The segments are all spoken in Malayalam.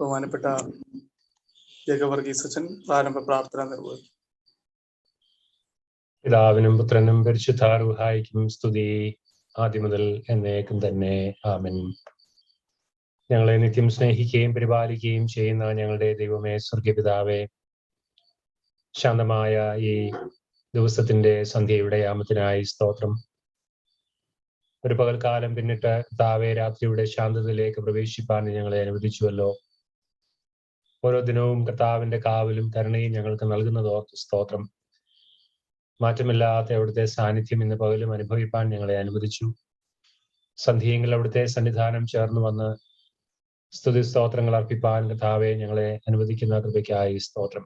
ബഹുമാനപ്പെട്ട ജഗവർഗീസച്ചൻ പ്രാരംഭ പ്രാർത്ഥന നിർവഹിക്കും. പിതാവിനും പുത്രനും പരിശുദ്ധാരൂഹായിക്കും സ്തുതി, ആദ്യം മുതൽ എന്നേക്കും തന്നെ. ആമേൻ. ഞങ്ങളെ നിത്യം സ്നേഹിക്കുകയും പരിപാലിക്കുകയും ചെയ്യുന്ന ഞങ്ങളുടെ ദൈവമേ, സ്വർഗപിതാവേ, ശാന്തമായ ഈ ദിവസത്തിന്റെ സന്ധ്യയുടെ യാമത്തിനായി സ്തോത്രം. ഒരു പകൽക്കാലം പിന്നിട്ട് കർത്താവേ, രാത്രിയുടെ ശാന്തതയിലേക്ക് പ്രവേശിപ്പാൻ ഞങ്ങളെ അനുവദിച്ചുവല്ലോ. ഓരോ ദിനവും കർത്താവിന്റെ കാവലും കരുണയും ഞങ്ങൾക്ക് നൽകുന്നതോർത്ത് സ്തോത്രം. മാറ്റമില്ലാത്ത അവിടുത്തെ സാന്നിധ്യം ഇന്ന് പകലും അനുഭവിപ്പാൻ ഞങ്ങളെ അനുവദിച്ചു. സന്ധ്യയെങ്കിൽ അവിടുത്തെ സന്നിധാനം ചേർന്ന് വന്ന് സ്തുതി സ്തോത്രങ്ങൾ അർപ്പിപ്പാൻ കർത്താവെ ഞങ്ങളെ അനുവദിക്കുന്ന കൃപയ്ക്കായി സ്തോത്രം.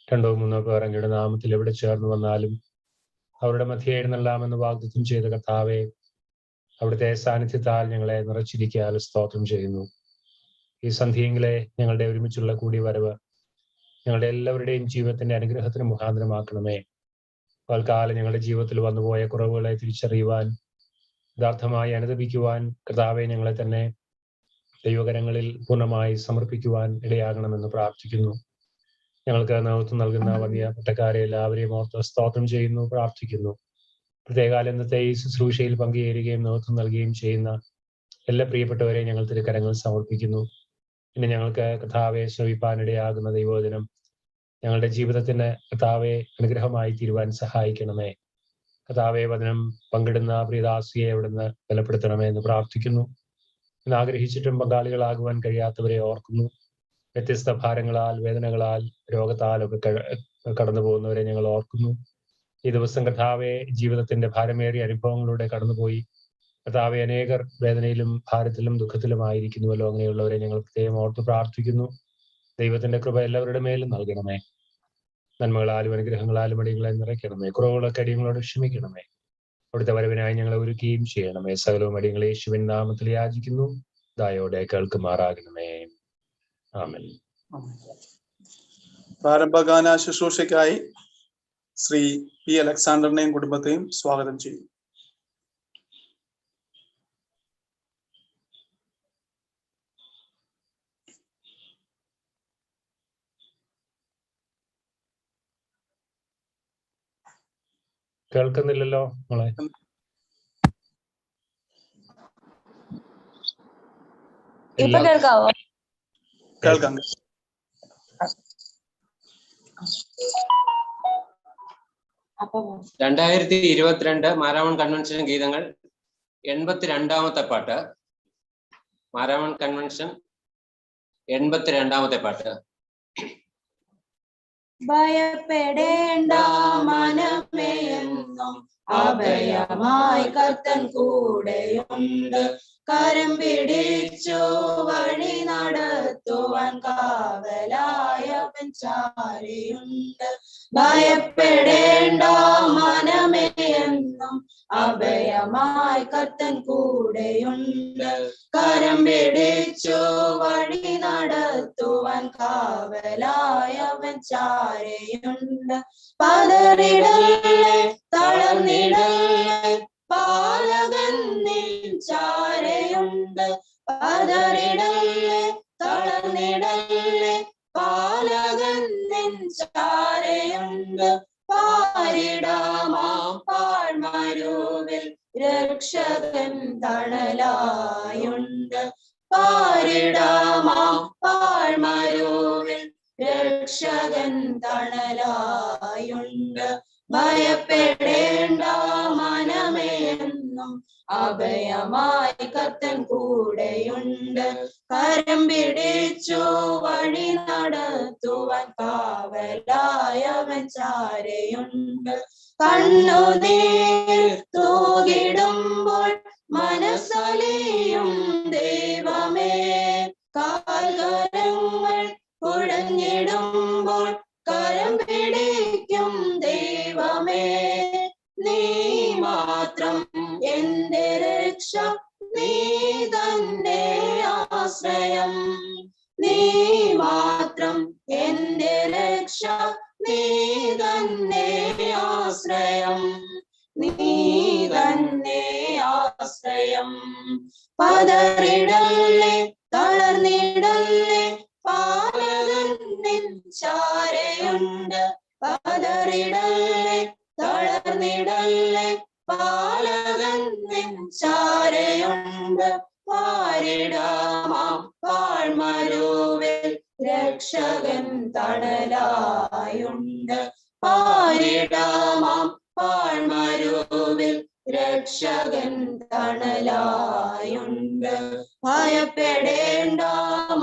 2 or 3 പേർ അങ്ങയുടെ നാമത്തിൽ എവിടെ ചേർന്ന് വന്നാലും അവരുടെ മധ്യേ എഴുന്നള്ളാമെന്ന് വാഗ്ദത്തം ചെയ്ത കർത്താവെ, അവിടുത്തെ സാന്നിധ്യത്താൽ ഞങ്ങളെ നിറച്ചിരിക്കാൻ സ്തോത്രം ചെയ്യുന്നു. ഈ സന്ധ്യയെങ്കിലെ ഞങ്ങളുടെ ഒരുമിച്ചുള്ള കൂടി വരവ് ഞങ്ങളുടെ എല്ലാവരുടെയും ജീവിതത്തിന്റെ അനുഗ്രഹത്തിന് മുഖാന്തരമാക്കണമേ. പൽക്കാലം ഞങ്ങളുടെ ജീവിതത്തിൽ വന്നുപോയ കുറവുകളെ തിരിച്ചറിയുവാൻ, യഥാർത്ഥമായി അനുദപിക്കുവാൻ കർത്താവെ ഞങ്ങളെ തന്നെ ദൈവകരങ്ങളിൽ പൂർണ്ണമായി സമർപ്പിക്കുവാൻ ഇടയാകണമെന്ന് പ്രാർത്ഥിക്കുന്നു. ഞങ്ങൾക്ക് നേതൃത്വം നൽകുന്ന വലിയ പട്ടക്കാരെ എല്ലാവരെയും ഓർത്ത് സ്തോത്രം ചെയ്യുന്നു, പ്രാർത്ഥിക്കുന്നു. പ്രത്യേകാലം ഇന്നത്തെ ഈ ശുശ്രൂഷയിൽ പങ്കുചേരുകയും നേതൃത്വം നൽകുകയും ചെയ്യുന്ന എല്ലാ പ്രിയപ്പെട്ടവരെ ഞങ്ങൾ തിരുക്കരങ്ങൾ സമർപ്പിക്കുന്നു. ഇനി ഞങ്ങൾക്ക് കർത്താവെ ശ്രവിപ്പാനിടയാകുന്ന ദൈവവചനം ഞങ്ങളുടെ ജീവിതത്തിന് കർത്താവെ അനുഗ്രഹമായി തീരുവാൻ സഹായിക്കണമേ. കർത്താവെ, വചനം പങ്കിടുന്ന പ്രിയദാസിയെ അവിടുന്ന് ബലപ്പെടുത്തണമേ എന്ന് പ്രാർത്ഥിക്കുന്നു. ഇന്ന് ആഗ്രഹിച്ചിട്ടും പങ്കാളികളാകുവാൻ കഴിയാത്തവരെ ഓർക്കുന്നു. വ്യത്യസ്ത ഭാരങ്ങളാൽ, വേദനകളാൽ, രോഗത്താലൊക്കെ കടന്നു പോകുന്നവരെ ഞങ്ങൾ ഓർക്കുന്നു. ഈ ദിവസം കർത്താവെ ജീവിതത്തിന്റെ ഭാരമേറിയ അനുഭവങ്ങളിലൂടെ കടന്നുപോയി കർത്താവെ അനേകർ വേദനയിലും ഭാരത്തിലും ദുഃഖത്തിലുമായിരിക്കുന്നുവല്ലോ. അങ്ങനെയുള്ളവരെ ഞങ്ങൾ പ്രത്യേകം ഓർത്ത് പ്രാർത്ഥിക്കുന്നു. ദൈവത്തിന്റെ കൃപ എല്ലാവരുടെ മേലും നൽകണമേ. നന്മകളാലും അനുഗ്രഹങ്ങളാലും അടിയങ്ങളെ നിറയ്ക്കണമേ. കുറവുകളൊക്കെ അടിയങ്ങളോട് ക്ഷമിക്കണമേ. അവിടുത്തെ വരവിനായി ഞങ്ങളെ ഒരുക്കുകയും ചെയ്യണമേ. സകലവും അടിയങ്ങളെ യേശുവിൻ നാമത്തിൽ യാചിക്കുന്നു, ദയോടെ കേൾക്കുമാറാകണമേ. ആമേൻ. പ്രാരംഭഗാന ശുശ്രൂഷയ്ക്കായി ശ്രീ പി അലക്സാണ്ടറിനെയും കുടുംബത്തെയും സ്വാഗതം ചെയ്യും. കേൾക്കുന്നില്ലല്ലോ മോളെ? ഇപ്പൊ കേൾക്കാവോ? കേൾക്കാം. 2022 മാരാമൺ കൺവെൻഷൻ ഗീതങ്ങൾ 82ാമത്തെ പാട്ട്. മാരാമൺ കൺവെൻഷൻ 82ാമത്തെ പാട്ട്. ഭയപ്പെടേണ്ട മനമേ എന്നും അഭയമായി കർത്തൻ കൂടെയുണ്ട്. കരം പിടിച്ചു വഴി നടത്തുവാൻ കാവലായവൻ ചാരിയുണ്ട്. ഭയപ്പെടേണ്ട മനമേ എന്നും അഭയമായി കർത്തൻ കൂടെയുണ്ട്. കരം പിടിച്ചു വഴി നടത്തുവാൻ കാവലായവൻ ചാരിയുണ്ട്. പതറിടല്ലേ, തളർന്നിടല്ലേ, പാലകൻ നിൻ ചാരയുണ്ട്. പതറിടല്ലേ, തളർന്നിടല്ലേ, പാലകൻ നിൻ ചാരയുണ്ട്. പാരിടാമാം പാഴ്മരുവിൽ രക്ഷകൻ തണലായുണ്ട്. പാരിടാമാം പാഴ്മരുവിൽ രക്ഷകൻ തണലായുണ്ട്. ഭയപ്പെടേണ്ട മനമേ എന്നും അഭയമായി കർത്തൻ കൂടെയുണ്ട്. കരം പിടിച്ചു വഴി നടത്തുവാൻ കാവലായവൻ ചാരയുണ്ട്. കണ്ണുനീർ തൂകിടുമ്പോൾ മനസ്സലിയും ദൈവമേ, കാൽകരങ്ങൾ കുഴഞ്ഞിടുമ്പോൾ കരം പിടിക്കും ദൈവമേ. നീ മാത്രം എന്റെ രക്ഷ, നീ തന്നെ ആശ്രയം. നീ മാത്രം എന്റെ രക്ഷ, നീ തന്നെ ആശ്രയം. നീ തന്നെ ആശ്രയം. പതറിടല്ലേ, തളർന്നിടല്ലേ, ചാരയുണ്ട്. പതറിടല്ലേ തളർന്നിടല്ലേ പാലകൻ നിൻ ചാരയുണ്ട്. പാരിടാമാം പാഴ്മരുവിൽ രക്ഷകൻ തണലായുണ്ട്. പാരിടാമാം പാഴ്മരുവിൽ രക്ഷകൻ തണലായുണ്ട്. ഭയപ്പെടേണ്ട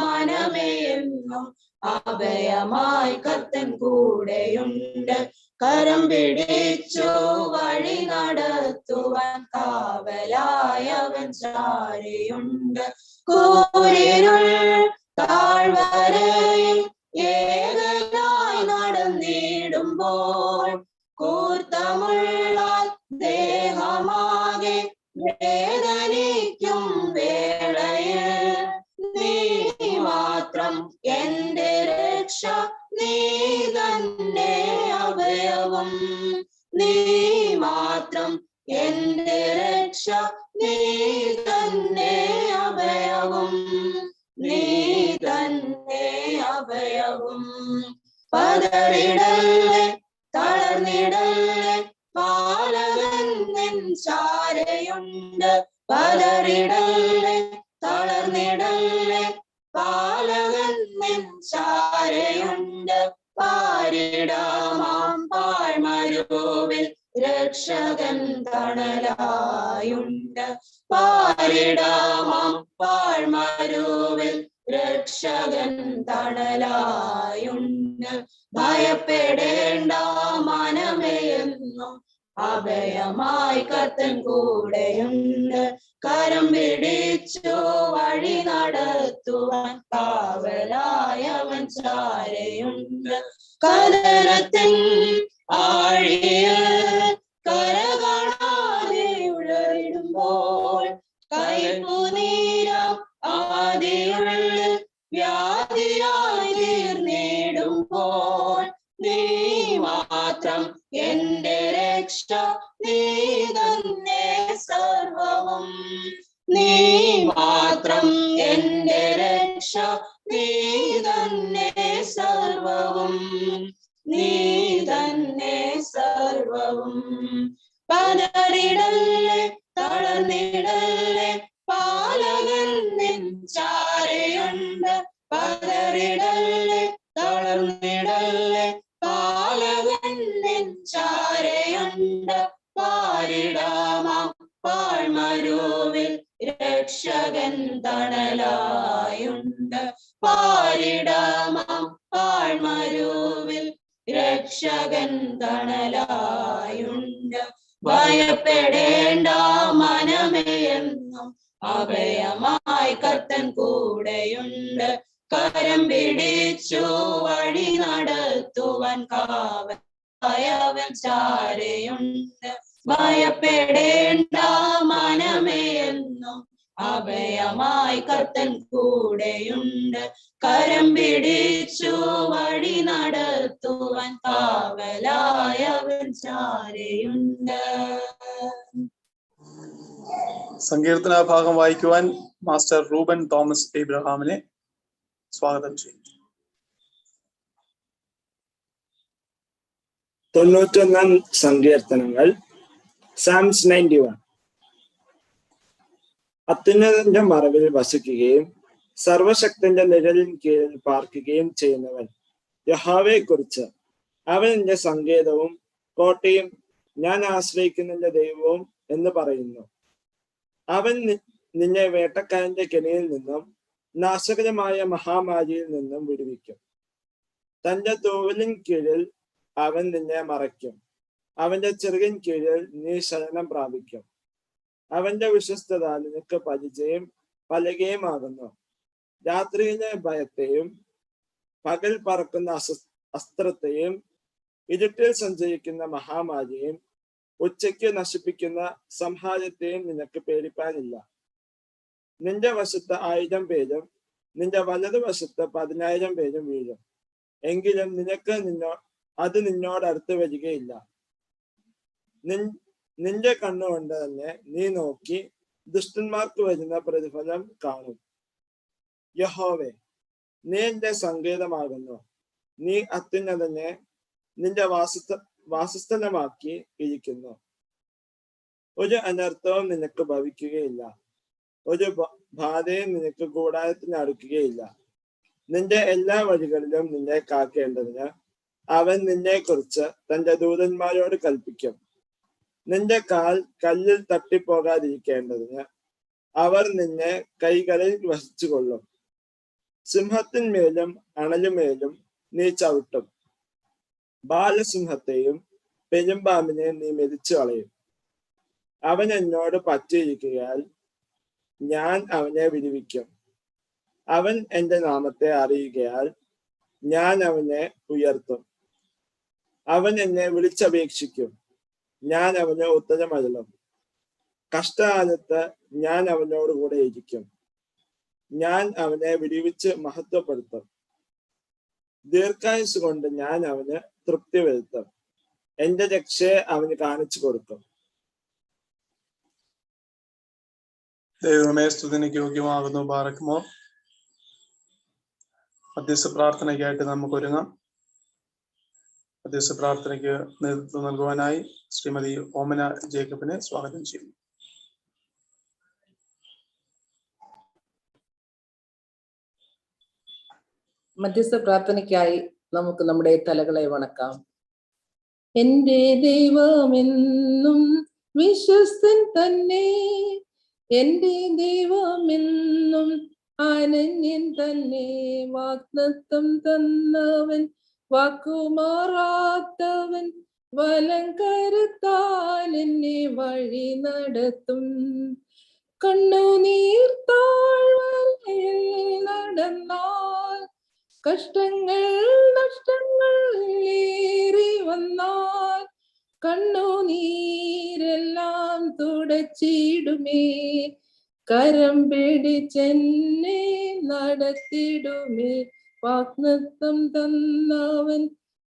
മനമേയെന്നും അഭയമായി കർത്തൻ കൂടെയുണ്ട്. കരം പിടിച്ചു വഴി നടത്തുവാൻ കാവലായവൻ ചാരയുണ്ട്. കൂരിരുൾ താഴ്വരയിൽ ഏകനായി നടന്നിടുമ്പോൾ കൂർത്തമുള്ളാൽ ദേഹമാകെ വേദനിക്കും വേളയിൽ നീ മാത്രം എന്റെ രക്ഷ, നീ തന്നെ അഭയവും. നീ മാത്രം എന്റെ രക്ഷ, നീ തന്നെ അഭയവും. നീ തന്നെ അഭയവും. പതറിടല്ലേ തളർന്നിടല്ലേ പാലകൻ നിൻ ചാരയുണ്ട്. പതറിടല്ലേ തളർന്നിടല്ലേ പാലകൻ നിൻ ചാരയുണ്ട്. പാരിടാമാം പാഴ്മരുവിൽ രക്ഷകൻ തണലായുണ്ട്. പാരിടാമാം പാഴ്മരുവിൽ രക്ഷകൻ തണലായുണ്ട്. ഭയപ്പെടേണ്ട മനമേയെന്നും അഭയമായി കർത്തൻ കൂടെയുണ്ട്. കരം പിടിച്ചു വഴി നടത്തുവാൻ കാവലായവൻ ചാരയുണ്ട്. കലരത്തിൻ ആഴിയിൽ കര കാണാതെ ഉഴറിടുമ്പോൾ കൈപ്പുനീരം ആദിയുള്ളിൽ വ്യാധിയായി തീർന്നിടുമ്പോൾ നീ മാത്രം എന്റെ രക്ഷ, നീ തന്നെ സർവവും. നീ മാത്രം എന്റെ രക്ഷ, നീ തന്നെ സർവവും. നീ തന്നെ സർവവും. പതറിടല്ലേ തളർന്നിടല്ലേ പാലകൻ നിൻ ചാരയുണ്ട്. പതറിടല്ലേ തളർന്നിടല്ലേ പാലകൻ നിൻ ചാരയുണ്ട്. പാരിടാമാം പാഴ്മരുവിൽ രക്ഷകൻ തണലായുണ്ട്. പാരിടാമാം പാഴ്മരുവിൽ രക്ഷകൻ തണലായുണ്ട്. ഭയപ്പെടേണ്ട മനമേയെന്നും അഭയമായി കർത്തൻ കൂടെയുണ്ട്. കരം പിടിച്ചു വഴി നടത്തുവാൻ കാവലായവൻ ചാരയുണ്ട്. ഭയപ്പെടേണ്ട മനമേയെന്നും അഭയമായി കർത്തൻ കൂടെയുണ്ട്. കരം പിടിച്ചു വഴി നടത്തുവാൻ കാവലായവൻ ചാരയുണ്ട്. സങ്കീർത്തന ഭാഗം വായിക്കുവാൻ മാസ്റ്റർ റൂബൻ തോമസ് എബ്രഹാമിനെ സ്വാഗതം ചെയ്യും. 91 സങ്കീർത്തനങ്ങൾ. സാംസ് 91. അത്യുന്നതന്റെ മറവിൽ വസിക്കുകയും സർവശക്തന്റെ നിഴലിൻ കീഴിൽ പാർക്കുകയും ചെയ്യുന്നവൻ യഹോവയെ കുറിച്ച്, അവൻ എന്റെ സങ്കേതവും കോട്ടയും ഞാൻ ആശ്രയിക്കുന്നതിന്റെ ദൈവവും എന്ന് പറയുന്നു. അവൻ നിന്നെ വേട്ടക്കാരന്റെ കെണിയിൽ നിന്നും നാശകരമായ മഹാമാരിയിൽ നിന്നും വിടുവിക്കും. തന്റെ തൂവലിൻ കീഴിൽ അവൻ നിന്നെ മറയ്ക്കും. അവന്റെ ചെറുകിൻ കീഴിൽ നീ ശരണം പ്രാപിക്കും. അവന്റെ വിശ്വസ്തത നിനക്ക് പരിചയം പലകയുമാകുന്നു. രാത്രിയിലെ ഭയത്തെയും പകൽ പറക്കുന്ന അസ്ത്രത്തെയും ഇരുട്ടിൽ സഞ്ചരിക്കുന്ന മഹാമാരിയെയും ഉച്ചയ്ക്ക് നശിപ്പിക്കുന്ന സംഹാരത്തെയും നിനക്ക് പേടിപ്പാനില്ല. നിന്റെ വശത്ത് 1000 പേരും നിന്റെ വലതുവശത്ത് 10,000 പേരും വീഴും, എങ്കിലും നിനക്ക് അത് നിന്നോടടുത്ത് വരികയില്ല. നിന്റെ കണ്ണുകൊണ്ട് തന്നെ നീ നോക്കി ദുഷ്ടന്മാർക്ക് വരുന്ന പ്രതിഫലം കാണും. യഹോവേ, നീ എന്റെ സങ്കേതമാകുന്നു. നീ അത്യുന്നതനെ നിന്റെ വാസസ്ഥലമാക്കി ഇരിക്കുന്നു. ഒരു അനർത്ഥവും നിനക്ക് ഭവിക്കുകയില്ല, ഒരു ബാധയും നിനക്ക് കൂടാരത്തിന് അടുക്കുകയില്ല. നിന്റെ എല്ലാ വഴികളിലും നിന്നെ കാക്കേണ്ടതിന് അവൻ നിന്നെ കുറിച്ച് തന്റെ ദൂതന്മാരോട് കൽപ്പിക്കും. നിന്റെ കാൽ കല്ലിൽ തട്ടിപ്പോകാതിരിക്കേണ്ടതിന് അവർ നിന്നെ കൈകളിൽ വഹിച്ചുകൊള്ളും. സിംഹത്തിന്മേലും അണലുമേലും നീ ചവിട്ടും. ബാലസിംഹത്തെയും പെരുമ്പാമ്പിനെയും നീ മെതിച്ചു കളയും. അവൻ എന്നോട് പറ്റിയിരിക്കുകയാൽ ഞാൻ അവനെ വിടുവിക്കും. അവൻ എന്റെ നാമത്തെ അറിയുകയാൽ ഞാൻ അവനെ ഉയർത്തും. അവൻ എന്നെ വിളിച്ചപേക്ഷിക്കും, ഞാൻ അവന് ഉത്തരമരുളും. കഷ്ടകാലത്ത് ഞാൻ അവനോട് കൂടെ ഇരിക്കും. ഞാൻ അവനെ വിടുവിച്ച് മഹത്വപ്പെടുത്തും. ദീർഘായുസ് കൊണ്ട് ഞാൻ അവന് തൃപ്തി വരുത്തും. എന്റെ രക്ഷയെ അവന് കാണിച്ചു കൊടുക്കും. ദൈവമേ, സ്തുതിക്ക് യോഗ്യമാകുന്നു. ബാറക്കുമോ. മധ്യസ്ഥ പ്രാർത്ഥനയ്ക്കായിട്ട് നമുക്ക് ഒരുങ്ങാം. മധ്യസ്ഥ പ്രാർത്ഥനയ്ക്ക് നേതൃത്വം നൽകുവാനായി ശ്രീമതി ഓമന ജേക്കബിനെ സ്വാഗതം ചെയ്യുന്നു. മധ്യസ്ഥ പ്രാർത്ഥനയ്ക്കായി നമുക്ക് നമ്മുടെ തലകളെ വണക്കാം. എന്റെ ദൈവമെന്നും വിശ്വസ്തൻ തന്നെ, എന്റെ ദൈവമെന്നും അനന്യൻ തന്നെ. വാഗ്ദത്തം തന്നവൻ, വാക്കുമാറാത്തവൻ, വലം കരുത്താൽ എന്നെ വഴി നടത്തും. കണ്ണുനീർ താഴ്വരയിൽ നടന്നാൽ, കഷ്ടങ്ങൾ നഷ്ടങ്ങൾ ഏറി വന്നാൽ, കണ്ണുനീരെല്ലാം തുടച്ചിടുമേ. കരം പിടിച്ചെന്നെ നടത്തിടുമേ. വാഗ്ദത്തം തന്നവൻ,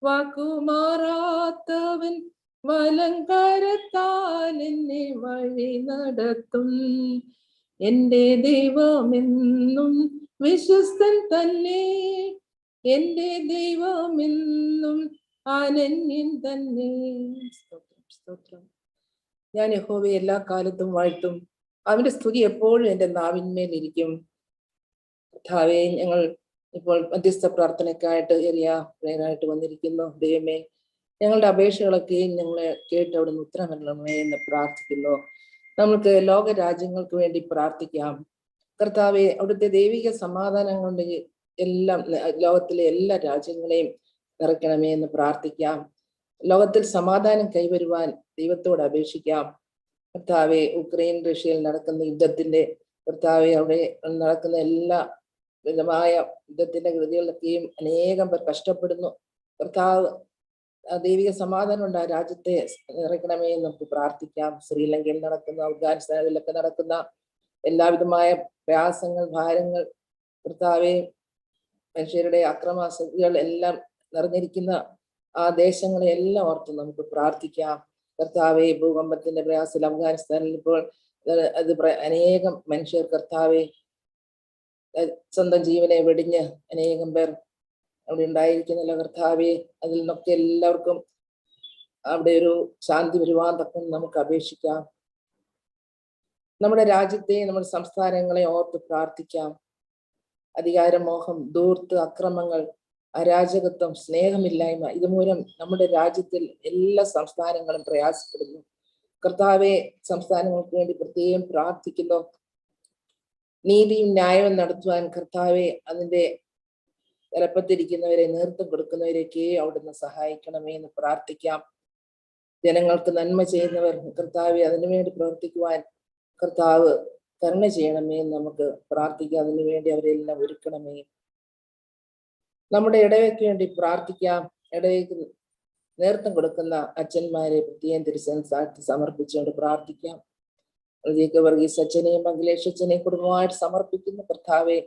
വാക്കുമാറാത്തവൻ, വലം കരത്താൽ എന്നെ വഴി നടത്തും. എന്റെ ദൈവമെന്നും വിശ്വസ്തൻ തന്നെ, എന്റെ ദൈവമെന്നും അനന്യൻ തന്നെ. സ്തോത്രം, സ്തോത്രം. ഞാൻ യഹോവയെ എല്ലാ കാലത്തും വാഴ്ത്തും, അവന്റെ സ്തുതി എപ്പോഴും എൻ്റെ നാവിന്മേൽ ഇരിക്കും. കർത്താവേ, ഞങ്ങൾ ഇപ്പോൾ മധ്യസ്ഥ പ്രാർത്ഥനയ്ക്കായിട്ട് ഏറിയായിട്ട് വന്നിരിക്കുന്നു. ദൈവമേ, ഞങ്ങളുടെ അപേക്ഷകളൊക്കെയും ഞങ്ങളെ കേട്ട് അവിടുന്ന് ഉത്തരമരണമേ എന്ന് പ്രാർത്ഥിക്കുന്നു. നമുക്ക് ലോക രാജ്യങ്ങൾക്ക് വേണ്ടി പ്രാർത്ഥിക്കാം. കർത്താവെ, അവിടുത്തെ ദൈവിക സമാധാനം കൊണ്ട് എല്ലാം ലോകത്തിലെ എല്ലാ രാജ്യങ്ങളെയും നിറയ്ക്കണമേ എന്ന് പ്രാർത്ഥിക്കാം. ലോകത്തിൽ സമാധാനം കൈവരുവാൻ ദൈവത്തോട് അപേക്ഷിക്കാം. കർത്താവെ, ഉക്രൈൻ റഷ്യയിൽ നടക്കുന്ന യുദ്ധത്തിന്റെ കർത്താവെ, അവിടെ നടക്കുന്ന എല്ലാ വിധമായ യുദ്ധത്തിന്റെ കൃതികളിലൊക്കെയും അനേകം പേർ കഷ്ടപ്പെടുന്നു. കർത്താവ്, ദൈവിക സമാധാനം ഉണ്ട് ആ രാജ്യത്തെ നിറയ്ക്കണമേ എന്ന് നമുക്ക് പ്രാർത്ഥിക്കാം. ശ്രീലങ്കയിൽ നടക്കുന്ന, അഫ്ഗാനിസ്ഥാനിലൊക്കെ നടക്കുന്ന എല്ലാവിധമായ പ്രയാസങ്ങൾ, ഭാരങ്ങൾ, കർത്താവെ, മനുഷ്യരുടെ അക്രമാസക്തികൾ എല്ലാം നിറഞ്ഞിരിക്കുന്ന ആ ദേശങ്ങളെ എല്ലാം ഓർത്ത് നമുക്ക് പ്രാർത്ഥിക്കാം. കർത്താവെ, ഭൂകമ്പത്തിന്റെ പ്രയാസത്തിൽ അഫ്ഗാനിസ്ഥാനിൽ ഇപ്പോൾ അത് അനേകം മനുഷ്യർ കർത്താവെ സ്വന്തം ജീവനെ വെടിഞ്ഞ് അനേകം പേർ അവിടെ ഉണ്ടായിരിക്കുന്നല്ലോ. കർത്താവെ, അതിൽ നിന്നൊക്കെ എല്ലാവർക്കും അവിടെ ഒരു ശാന്തി വരുവാൻ തക്കം നമുക്ക് അപേക്ഷിക്കാം. നമ്മുടെ രാജ്യത്തെ, നമ്മുടെ സംസ്ഥാനങ്ങളെ ഓർത്ത് പ്രാർത്ഥിക്കാം. അധികാരമോഹം, ധൂർത്ത്, അക്രമങ്ങൾ, അരാജകത്വം, സ്നേഹമില്ലായ്മ, ഇതുമൂലം നമ്മുടെ രാജ്യത്തിൽ എല്ലാ സംസ്ഥാനങ്ങളും പ്രയാസപ്പെടുന്നു. കർത്താവെ, സംസ്ഥാനങ്ങൾക്ക് വേണ്ടി പ്രത്യേകം പ്രാർത്ഥിക്കുന്നു. നീതിയും ന്യായവും നടത്തുവാൻ കർത്താവെ, അതിന്റെ തലപ്പത്തിരിക്കുന്നവരെ, നേതൃത്വം കൊടുക്കുന്നവരെയൊക്കെ അവിടുന്ന് സഹായിക്കണമേ എന്ന് പ്രാർത്ഥിക്കാം. ജനങ്ങൾക്ക് നന്മ ചെയ്യുന്നവർ കർത്താവെ, അതിനുവേണ്ടി പ്രവർത്തിക്കുവാൻ കർത്താവ് കരുണ ചെയ്യണമേ എന്ന് നമുക്ക് പ്രാർത്ഥിക്കാം. അതിനുവേണ്ടി അവരെല്ലാം ഒരുക്കണമേ. നമ്മുടെ ഇടവയ്ക്ക് വേണ്ടി പ്രാർത്ഥിക്കാം. ഇടവയ്ക്ക് നേതൃത്വം കൊടുക്കുന്ന അച്ഛന്മാരെ പ്രത്യേകം തിരുസൻസാഴ്ത്തി സമർപ്പിച്ചുകൊണ്ട് പ്രാർത്ഥിക്കാം. വർഗീസ് അച്ഛനെയും അഖിലേഷ് അച്ഛനെയും കുടുംബമായിട്ട് സമർപ്പിക്കുന്ന കർത്താവെ,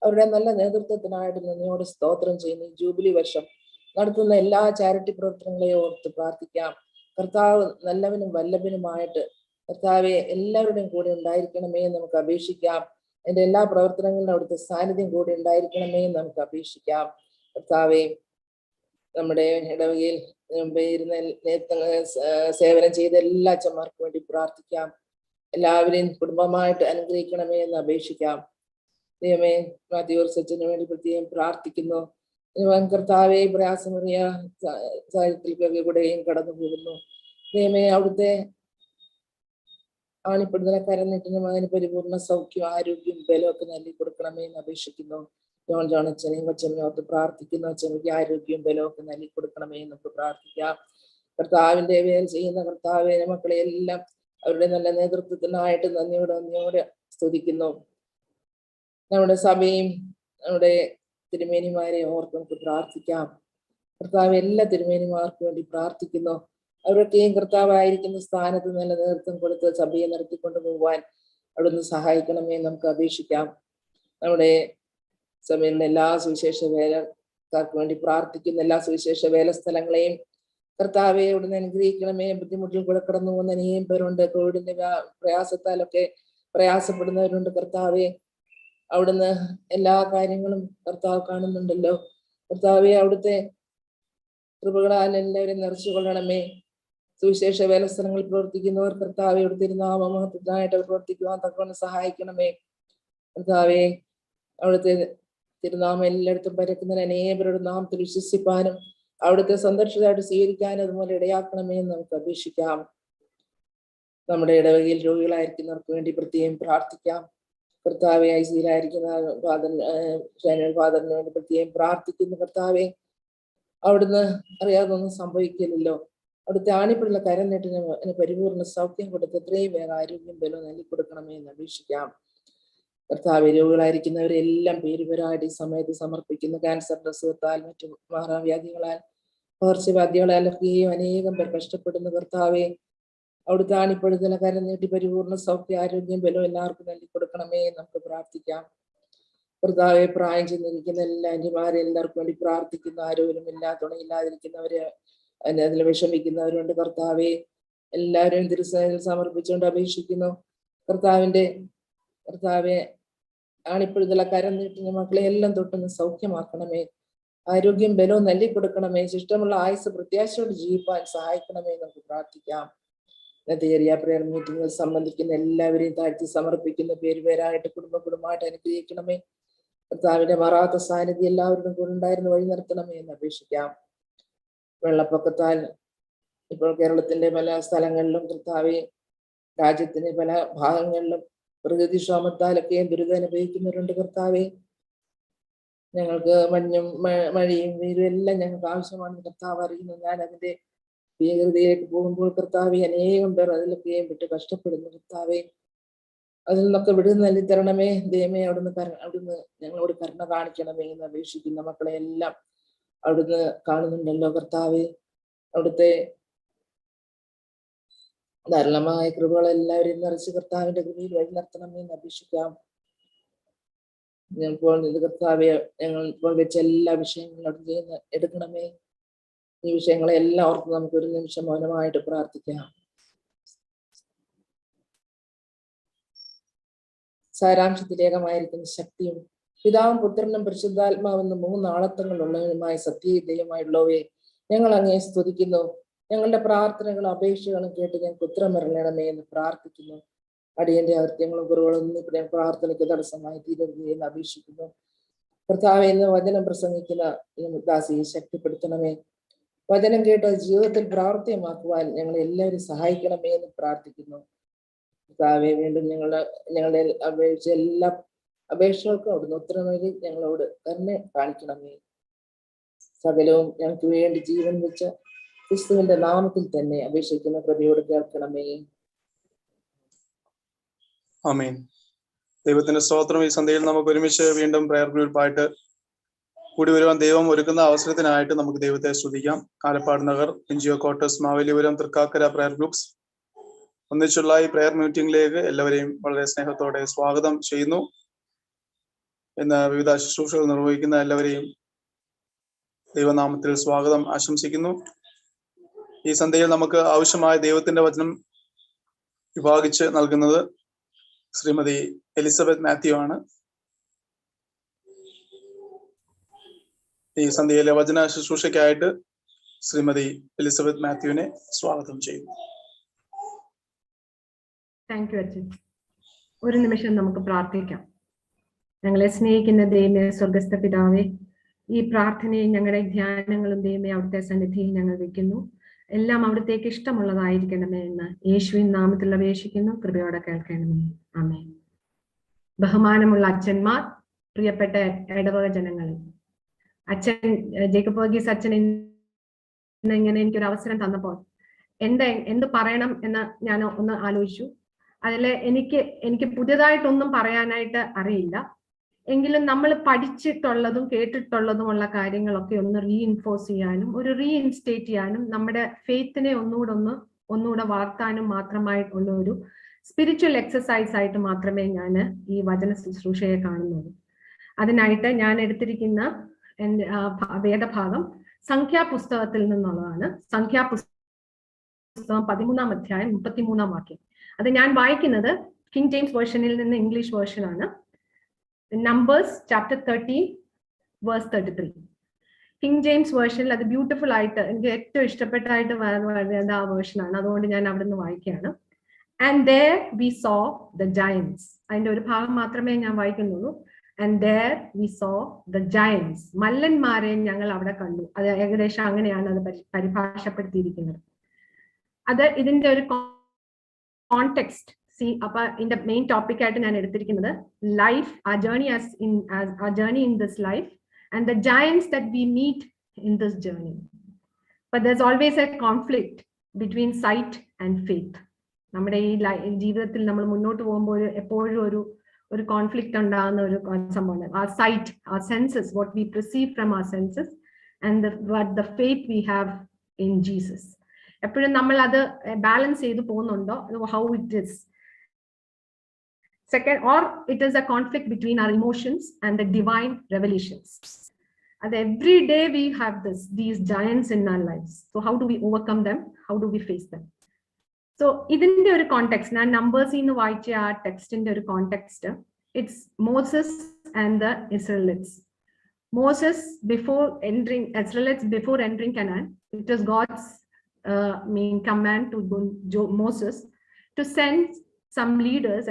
അവരുടെ നല്ല നേതൃത്വത്തിനായിട്ട് നന്ദിയോട് സ്തോത്രം ചെയ്യുന്നു. ജൂബിലി വർഷം നടത്തുന്ന എല്ലാ ചാരിറ്റി പ്രവർത്തനങ്ങളെയും ഓർത്ത് പ്രാർത്ഥിക്കാം. കർത്താവ് നല്ലവനും വല്ലഭനുമായിട്ട് കർത്താവെ എല്ലാവരുടെയും കൂടെ ഉണ്ടായിരിക്കണമേ എന്ന് നമുക്ക് അപേക്ഷിക്കാം. എൻ്റെ എല്ലാ പ്രവർത്തനങ്ങളിലും അവിടുത്തെ സാന്നിധ്യം കൂടെ ഉണ്ടായിരിക്കണമേ എന്ന് നമുക്ക് അപേക്ഷിക്കാം. കർത്താവെ, നമ്മുടെ ഇടവകയിൽ ഇരുന്ന സേവനം ചെയ്ത എല്ലാ അച്ഛന്മാർക്കും വേണ്ടി പ്രാർത്ഥിക്കാം. എല്ലാവരെയും കുടുംബമായിട്ട് അനുഗ്രഹിക്കണമേ എന്ന് അപേക്ഷിക്കാം. ദൈവമേ, മാത്യൂസ് അച്ഛന് വേണ്ടി പ്രത്യേകം പ്രാർത്ഥിക്കുന്നു. കർത്താവെ, പ്രയാസമറിയ സാഹചര്യത്തിലേക്കൊക്കെ കൂടെയും കടന്നു പോകുന്നു. ദൈവമേ, അവിടുത്തെ ആണിപ്പെടുന്ന കരനീട്ടിനും അതിന് പരിപൂർണ്ണ സൗഖ്യം, ആരോഗ്യം, ബലമൊക്കെ നൽകി കൊടുക്കണമേ എന്ന് അപേക്ഷിക്കുന്നു. ജോൺ അച്ഛനെയും കൊച്ചമ്മയും ഓർത്ത് പ്രാർത്ഥിക്കുന്നു. അച്ഛനക്ക് ആരോഗ്യം, ബലമൊക്കെ നൽകി കൊടുക്കണമേ എന്നൊക്കെ പ്രാർത്ഥിക്കാം. കർത്താവിന്റെ വേല ചെയ്യുന്ന കർത്താവെ, മക്കളെ എല്ലാം അവരുടെ നല്ല നേതൃത്വത്തിനായിട്ട് നന്ദിയോടെ സ്തുതിക്കുന്നു. നമ്മുടെ സഭയും നമ്മുടെ തിരുമേനിമാരെ ഓർത്ത് നമുക്ക് പ്രാർത്ഥിക്കാം. കർത്താവ് എല്ലാ തിരുമേനിമാർക്കും വേണ്ടി പ്രാർത്ഥിക്കുന്നു. അവരൊക്കെയും കർത്താവായിരിക്കുന്ന സ്ഥാനത്ത് നല്ല നേതൃത്വം കൊടുത്ത് സഭയെ നടത്തിക്കൊണ്ടു പോകുവാൻ അവിടുന്ന് സഹായിക്കണമേ നമുക്ക് അപേക്ഷിക്കാം. നമ്മുടെ സഭയിലെ എല്ലാ സുവിശേഷ വേലക്കാർക്ക് വേണ്ടി പ്രാർത്ഥിക്കുന്ന എല്ലാ സുവിശേഷ വേല സ്ഥലങ്ങളെയും കർത്താവെ അവിടുന്ന് അനുഗ്രഹിക്കണമേ. ബുദ്ധിമുട്ടിൽ കൂടെ കടന്നു പോകുന്ന അനേകം പേരുണ്ട്. കോവിഡിന്റെ പ്രയാസത്താലൊക്കെ പ്രയാസപ്പെടുന്നവരുണ്ട്. കർത്താവെ, അവിടുന്ന് എല്ലാ കാര്യങ്ങളും കർത്താവ് കാണുന്നുണ്ടല്ലോ. കർത്താവെ, അവിടുത്തെ കൃപകളാൽ എല്ലാവരും നിറച്ചു കൊള്ളണമേ. സുവിശേഷ വേലസ്ഥലങ്ങളിൽ പ്രവർത്തിക്കുന്നവർ കർത്താവെ അവിടുത്തെ തിരുനാമമഹത്വത്തിനായിട്ട് അവർ പ്രവർത്തിക്കുവാൻ തക്കവണ്ണം സഹായിക്കണമേ. കർത്താവെ, അവിടുത്തെ തിരുനാമം എല്ലായിടത്തും പരക്കുന്നതിന് അനേകരുടെ നാമത്തിൽ വിശ്വസിപ്പാനും അവിടുത്തെ സന്ദർശിതായിട്ട് സ്വീകരിക്കാനും അതുപോലെ ഇടയാക്കണമേ എന്ന് നമുക്ക് അപേക്ഷിക്കാം. നമ്മുടെ ഇടവകയിൽ രോഗികളായിരിക്കുന്നവർക്ക് വേണ്ടി പ്രത്യേകം പ്രാർത്ഥിക്കാം. കർത്താവെ, ഐസിയിലായിരിക്കുന്ന ഫാദറിന് വേണ്ടി പ്രത്യേകം പ്രാർത്ഥിക്കുന്നു. കർത്താവെ, അവിടുന്ന് അറിയാതൊന്നും സംഭവിക്കില്ലല്ലോ. അവിടുത്തെ ആണിപ്പിള്ള കരം നീട്ടിന് അതിന് പരിപൂർണ്ണ സൗഖ്യം കൊടുത്ത് എത്രയും വേഗം ആരോഗ്യം ബലം നൽകി കൊടുക്കണമേ എന്ന് അപേക്ഷിക്കാം. കർത്താവ്, രോഗികളായിരിക്കുന്നവരെല്ലാം പേരുപേരായിട്ട് ഈ സമയത്ത് സമർപ്പിക്കുന്നു. ക്യാൻസറിന്റെ അസുഖത്താൽ മറ്റു മാറാവ്യാധികളാൽ പകർച്ചവ്യാധികളാലൊക്കെയും അനേകം പേർ കഷ്ടപ്പെടുന്ന കർത്താവെ, അവിടുത്തെ ആണിപ്പഴുതല കരം നീട്ടി പരിപൂർണ്ണ സൗഖ്യ ആരോഗ്യം ബലം എല്ലാവർക്കും നൽകി കൊടുക്കണമേ നമുക്ക് പ്രാർത്ഥിക്കാം. കർത്താവെ, പ്രായം ചെന്നിരിക്കുന്ന എല്ലാ ആന്റിമാരെ എല്ലാവർക്കും വേണ്ടി പ്രാർത്ഥിക്കുന്ന, ആരോഗ്യം തുണയില്ലാതിരിക്കുന്നവരെ അതിൽ വിഷമിക്കുന്നവരുണ്ട്. കർത്താവെ, എല്ലാവരെയും തിരുസേനയിൽ സമർപ്പിച്ചുകൊണ്ട് അപേക്ഷിക്കുന്നു. കർത്താവെ, ആണിപ്പഴുതല കരം നീട്ടുന്ന മക്കളെ എല്ലാം തൊട്ടൊന്ന് സൗഖ്യമാക്കണമേ. ആരോഗ്യം ബലവും നൽകി കൊടുക്കണമേ. ശിഷ്ടമുള്ള ആയുസ് പ്രത്യാശയോട് ജീവിപ്പാൻ സഹായിക്കണമേ നമുക്ക് പ്രാർത്ഥിക്കാം. ഇന്നത്തെ ഏരിയ പ്രയർ മീറ്റിംഗിൽ സംബന്ധിക്കുന്ന എല്ലാവരെയും താഴ്ത്തി സമർപ്പിക്കുന്ന പേരുപേരായിട്ട് കുടുംബമായിട്ട് അനുഗ്രഹിക്കണമേ. കർത്താവിന്റെ മാറാത്ത സാന്നിധ്യം എല്ലാവരുടെ കൂടെ ഉണ്ടായിരുന്നു വഴി നടത്തണമേ എന്ന് അപേക്ഷിക്കാം. വെള്ളപ്പൊക്കത്താൽ ഇപ്പോൾ കേരളത്തിന്റെ പല സ്ഥലങ്ങളിലും കർത്താവെ, രാജ്യത്തിന്റെ പല ഭാഗങ്ങളിലും പ്രകൃതിക്ഷോമത്താലൊക്കെയും ദുരിതം അനുഭവിക്കുന്നവരുണ്ട്. കർത്താവെ, ഞങ്ങൾക്ക് മഴയും വെയിലും എല്ലാം ഞങ്ങൾക്ക് ആവശ്യമാണെന്ന് കർത്താവ് അറിയുന്നു. ഞാൻ അതിന്റെ ഭീകരതയിലേക്ക് പോകുമ്പോൾ കർത്താവെ, അനേകം പേർ അതിലൊക്കെയും വിട്ട് കഷ്ടപ്പെടുന്നു. കർത്താവെ, അതിൽ നിന്നൊക്കെ വിടുതൽ നൽകി തരണമേ. ദൈവമേ, അവിടുന്ന് ഞങ്ങളോട് കരുണ കാണിക്കണമേ എന്ന് അപേക്ഷിക്കുന്ന മക്കളെ എല്ലാം അവിടുന്ന് കാണുന്നുണ്ടല്ലോ. കർത്താവെ, അവിടുത്തെ ധാരാളമായ കൃപകളെല്ലാവരെയും നിറച്ച് കർത്താവിന്റെ കൃപയിൽ വഴി നടത്തണമേ എന്ന് അപേക്ഷിക്കാം. കർത്താവെ, ഞങ്ങൾ ഇപ്പോൾ വെച്ച എല്ലാ വിഷയങ്ങളും അവിടെ എടുക്കണമേ. ഈ വിഷയങ്ങളെ എല്ലാം ഓർത്ത് നമുക്ക് ഒരു നിമിഷം മൗനമായിട്ട് പ്രാർത്ഥിക്കാം. സാരാംശത്തിലേകമായിരിക്കുന്ന ശക്തിയും പിതാവും പുത്രനും പരിശുദ്ധാത്മാവെന്ന് മൂന്നാളത്വങ്ങളുള്ളവരുമായ സത്യദൈവമായുള്ളവയെ ഞങ്ങൾ അങ്ങേ സ്തുതിക്കുന്നു. ഞങ്ങളുടെ പ്രാർത്ഥനകളും അപേക്ഷകളും കേട്ട് ഞങ്ങൾക്ക് ഉത്തരമരണമേ എന്ന് പ്രാർത്ഥിക്കുന്നു. അടിയന്റെ അകൃത്യങ്ങളും കുറവുകളൊന്നും ഇപ്പോൾ ഞാൻ പ്രാർത്ഥനയ്ക്ക് തടസ്സമായി തീരരുത് എന്ന് അപേക്ഷിക്കുന്നു. കർത്താവെ, ഇന്ന് വചനം പ്രസംഗിക്കുന്ന ദാസിയെ ശക്തിപ്പെടുത്തണമേ. വചനം കേട്ട് ജീവിതത്തിൽ പ്രാവർത്തികമാക്കുവാൻ ഞങ്ങളെ എല്ലാവരും സഹായിക്കണമേ എന്ന് പ്രാർത്ഥിക്കുന്നു. കർത്താവെ, വീണ്ടും ഞങ്ങളുടെ അപേക്ഷിച്ച എല്ലാ അപേക്ഷകൾക്കും അവിടുന്ന് ഉത്തരം നൽകി ഞങ്ങളോട് തന്നെ കാണിക്കണമേ. സകലവും ഞങ്ങൾക്ക് വേണ്ടി ജീവൻ വെച്ച ക്രിസ്തുവിന്റെ നാമത്തിൽ തന്നെ അപേക്ഷിക്കുന്ന കൃപയോട് കേൾക്കണമേ. ആമേൻ. ദൈവത്തിന്റെ സ്തോത്രം. ഈ സന്ധ്യയിൽ നമുക്ക് ഒരുമിച്ച് വീണ്ടും പ്രയർ ഗ്രൂപ്പായിട്ട് കൂടി വരുവാൻ ദൈവം ഒരുക്കുന്ന അവസരത്തിനായിട്ട് നമുക്ക് ദൈവത്തെ സ്തുതിക്കാം. Alappad Nagar, NGO quarters, Mavelipuram, Thrikkakara prayer groups ഒന്നിച്ചുള്ള ഈ പ്രയർ മീറ്റിംഗിലേക്ക് എല്ലാവരെയും വളരെ സ്നേഹത്തോടെ സ്വാഗതം ചെയ്യുന്നു. ഇന്ന് വിവിധ ശുശ്രൂഷകൾ നിർവഹിക്കുന്ന എല്ലാവരെയും ദൈവനാമത്തിൽ സ്വാഗതം ആശംസിക്കുന്നു. ഈ സന്ധ്യയിൽ നമുക്ക് ആവശ്യമായ ദൈവത്തിന്റെ വചനം വിഭാഗിച്ച് നൽകുന്നത് ശ്രീമതി എലിസബത്ത് മാത്യു ആണ്. ഈ സന്ധ്യയിലെ വചന ശുശ്രൂഷയ്ക്കായിട്ട് ശ്രീമതി എലിസബത്ത് മാത്യുവിനെ സ്വാഗതം ചെയ്യുന്നു. താങ്ക് യു അച്ഛൻ. ഒരു നിമിഷം നമുക്ക് പ്രാർത്ഥിക്കാം. ഞങ്ങളെ സ്നേഹിക്കുന്ന ദൈവമേ, സ്വർഗസ്ഥ പിതാവേ, ഈ പ്രാർത്ഥനയും ഞങ്ങളുടെ ധ്യാനങ്ങളും ദൈവമേ അവിടുത്തെ സന്നിധിയിൽ ഞങ്ങൾ വെക്കുന്നു. എല്ലാം അവിടത്തേക്ക് ഇഷ്ടമുള്ളതായിരിക്കണമേ എന്ന് യേശുവിൻ നാമത്തിൽ അപേക്ഷിക്കുന്നു. കൃപയോടെ കേൾക്കണമേ. ആമേൻ. ബഹുമാനമുള്ള അച്ഛന്മാർ, പ്രിയപ്പെട്ട ഇടവക ജനങ്ങൾ, അച്ഛൻ ജേക്കബ് വർഗീസ് അച്ഛൻ ഇങ്ങനെ എനിക്കൊരു അവസരം തന്നപ്പോൾ എന്ത് പറയണം എന്ന് ഞാൻ ഒന്ന് ആലോചിച്ചു. അതിൽ എനിക്ക് പുതിയതായിട്ടൊന്നും പറയാനായിട്ട് അറിയില്ല. എങ്കിലും നമ്മൾ പഠിച്ചിട്ടുള്ളതും കേട്ടിട്ടുള്ളതുമുള്ള കാര്യങ്ങളൊക്കെ ഒന്ന് റീഇൻഫോഴ്സ് ചെയ്യാനും ഒരു റീഇൻസ്റ്റേറ്റ് ചെയ്യാനും നമ്മുടെ ഫെയ്ത്തിനെ ഒന്നുകൂടെ വളർത്താനും മാത്രമായിട്ടുള്ള ഒരു സ്പിരിച്വൽ എക്സസൈസ് ആയിട്ട് മാത്രമേ ഞാൻ ഈ വചന ശുശ്രൂഷയെ കാണുന്നുള്ളൂ. അതിനായിട്ട് ഞാൻ എടുത്തിരിക്കുന്ന വേദഭാഗം സംഖ്യാപുസ്തകത്തിൽ നിന്നുള്ളതാണ്. സംഖ്യാപുസ്തകം 13-ാം അധ്യായം 33-ാം വാക്യം. അത് ഞാൻ വായിക്കുന്നത് കിങ് ജെയിംസ് വേർഷനിൽ നിന്ന് ഇംഗ്ലീഷ് വേർഷനാണ്. Numbers chapter 13 verse 33. King James വേർഷനിൽ അത് ബ്യൂട്ടിഫുൾ ആയിട്ട് എനിക്ക് ഏറ്റവും ഇഷ്ടപ്പെട്ടായിട്ട് വരുന്ന ആ വേർഷനാണ്. അതുകൊണ്ട് ഞാൻ അവിടെ നിന്ന് വായിക്കുകയാണ്. And there we saw the giants. അതിന്റെ ഒരു ഭാഗം മാത്രമേ ഞാൻ വായിക്കുന്നുള്ളൂ. And there we saw the giants. മല്ലന്മാരെ ഞങ്ങൾ അവിടെ കണ്ടു. അത് ഏകദേശം അങ്ങനെയാണ് അത് പരിഭാഷപ്പെടുത്തിയിരിക്കുന്നത്. അത് ഇതിന്റെ ഒരു കോണ്ടെക്സ്റ്റ് അപ്പൊ ഇതിന്റെ മെയിൻ ടോപ്പിക് ആയിട്ട് ഞാൻ എടുത്തിരിക്കുന്നത് life, our journey in this life and the giants that we meet in this journey. But there's always a conflict between sight and faith. നമ്മുടെ ഈ ജീവിതത്തിൽ നമ്മൾ മുന്നോട്ട് പോകുമ്പോൾ എപ്പോഴും ഒരു കോൺഫ്ലിക്റ്റ് ഉണ്ടാകുന്ന ഒരു സംഭവമാണ്. Our sight, our senses, what we perceive from our senses and what the faith we have in Jesus. എപ്പോഴും നമ്മൾ അത് ബാലൻസ് ചെയ്ത് പോകുന്നുണ്ടോ, how it is. Second, or it is a conflict between our emotions and the divine revelations. And every day we have these giants in our lives. So how do we overcome them? How do we face them? So ഇതിന്റെ ഒരു കോണ്ടെക്സ്റ്റ് ഞാൻ നമ്പേഴ്സിൽ നിന്ന് വായിച്ച ആ ടെക്സ്റ്റിന്റെ ഒരു context, it's Moses and the Israelites. Moses Israelites before entering Canaan, it was God's main command to Moses to send some leaders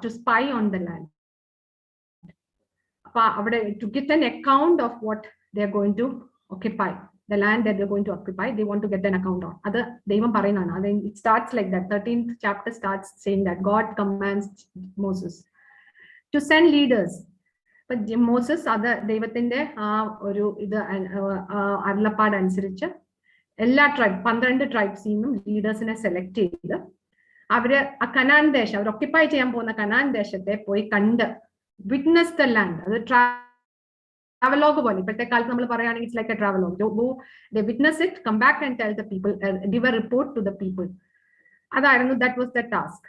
to spy on the land, to get an account of what they are going to occupy, the land that they're going to occupy. They want to get an account on. Other Devam Parinana. Then it starts like that. 13th chapter starts saying that God commands Moses to send leaders. But Moses other Devathinte oru idu arlappad anusarichu ella tribe 12 tribes innum leaders ne select ചെയ്ത് അവര് ആ കനാൻ ദേശം അവർ ഓക്യുപ്പൈ ചെയ്യാൻ പോകുന്ന കനാൻ ദേശത്തെ പോയി കണ്ട് വിറ്റ്നസ് ദ ലാൻഡ്. അത് ട്രാവലോഗ് പോലെ ഇപ്പോഴത്തെ കാലത്ത് നമ്മൾ പറയുകയാണെങ്കിൽ it's like a travelogue. They witness it, come back and tell the people, give a report to the people. അതായിരുന്നു, ദാറ്റ് വാസ് ദ ടാസ്ക്.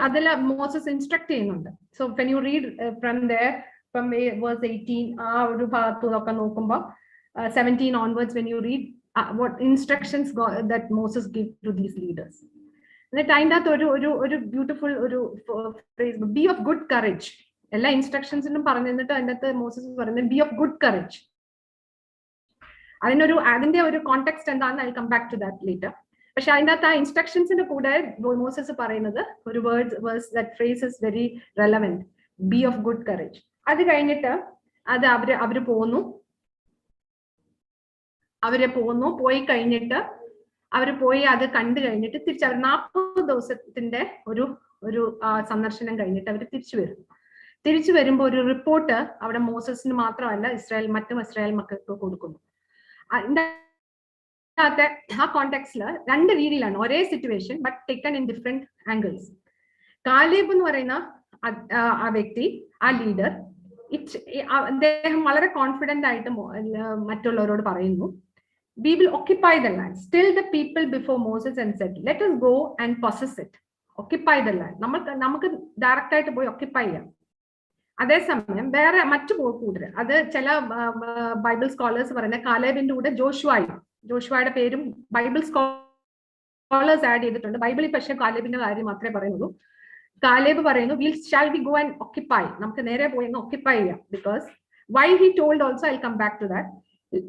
അതിൽ മോസസ് ഇൻസ്ട്രക്ട് ചെയ്യുന്നുണ്ട്. So when you read from verse 18 ആ ഒരു ഭാഗത്തുനിന്നൊക്കെ നോക്കുമ്പോൾ 17 onwards, when you read what instructions that Moses gave to these leaders. എന്നിട്ട് അതിൻ്റെ അകത്ത് ഒരു ബ്യൂട്ടിഫുൾ ഒരു phrase, B of good courage. എല്ലാ ഇൻസ്ട്രക്ഷൻസിനും പറഞ്ഞു തന്നിട്ട് അതിൻ്റെ അകത്ത് മോസസ് പറയുന്നത് ബി ഓഫ് ഗുഡ് കറേജ്. അതിന്റെ ഒരു കോണ്ടെക്സ്റ്റ് എന്താണെന്ന് I come back to that later. പക്ഷെ അതിൻ്റെ അകത്ത് ആ ഇൻസ്ട്രക്ഷൻസിന്റെ കൂടെ മോസസ് പറയുന്നത് ഒരു verse that phrase is very relevant, be of good courage. അത് കഴിഞ്ഞിട്ട് അത് അവര് പോയി കഴിഞ്ഞിട്ട് പോയി അത് കണ്ടു കഴിഞ്ഞിട്ട് തിരിച്ച് അവർ 40 ദിവസത്തിന്റെ ഒരു സന്ദർശനം കഴിഞ്ഞിട്ട് അവർ തിരിച്ചു വരുമ്പോൾ ഒരു റിപ്പോർട്ട് അവിടെ മോസസിന് മാത്രമല്ല മറ്റും ഇസ്രായേൽ മക്കൾക്ക് കൊടുക്കുന്നു. ആ കോണ്ടെക്സ്റ്റില് 2 രീതിയിലാണ് ഒരേ situation but taken in different angles. Caleb എന്ന് പറയുന്ന ആ വ്യക്തി, ആ ലീഡർ, അദ്ദേഹം വളരെ കോൺഫിഡന്റ് ആയിട്ട് മറ്റുള്ളവരോട് പറയുന്നു, we will occupy the land. Still the people before Moses and said, let us go and possess it. Occupy the land. നമുക്ക് ഡയറക്റ്റ് ആയിട്ട് പോയി occupy ചെയ്യാം. അതേസമയം വേറെ മറ്റു കൂട്ടർ, അത് ചില ബൈബിൾ സ്കോളേഴ്സ് പറയുന്ന കാലേബിന്റെ കൂടെ ജോഷുവയുടെ പേരും ബൈബിൾ സ്കോളേഴ്സ് ആഡ് ചെയ്തിട്ടുണ്ട്. ബൈബിളിൽ പക്ഷേ കാലേബിന്റെ കാര്യം മാത്രമേ പറയുന്നുള്ളൂ. കാലേബ് പറയുന്നു, shall we go and occupy, നമുക്ക് നേരെ പോയി ഒന്ന് occupy ചെയ്യാം, because Why he told also, I'll come back to that. They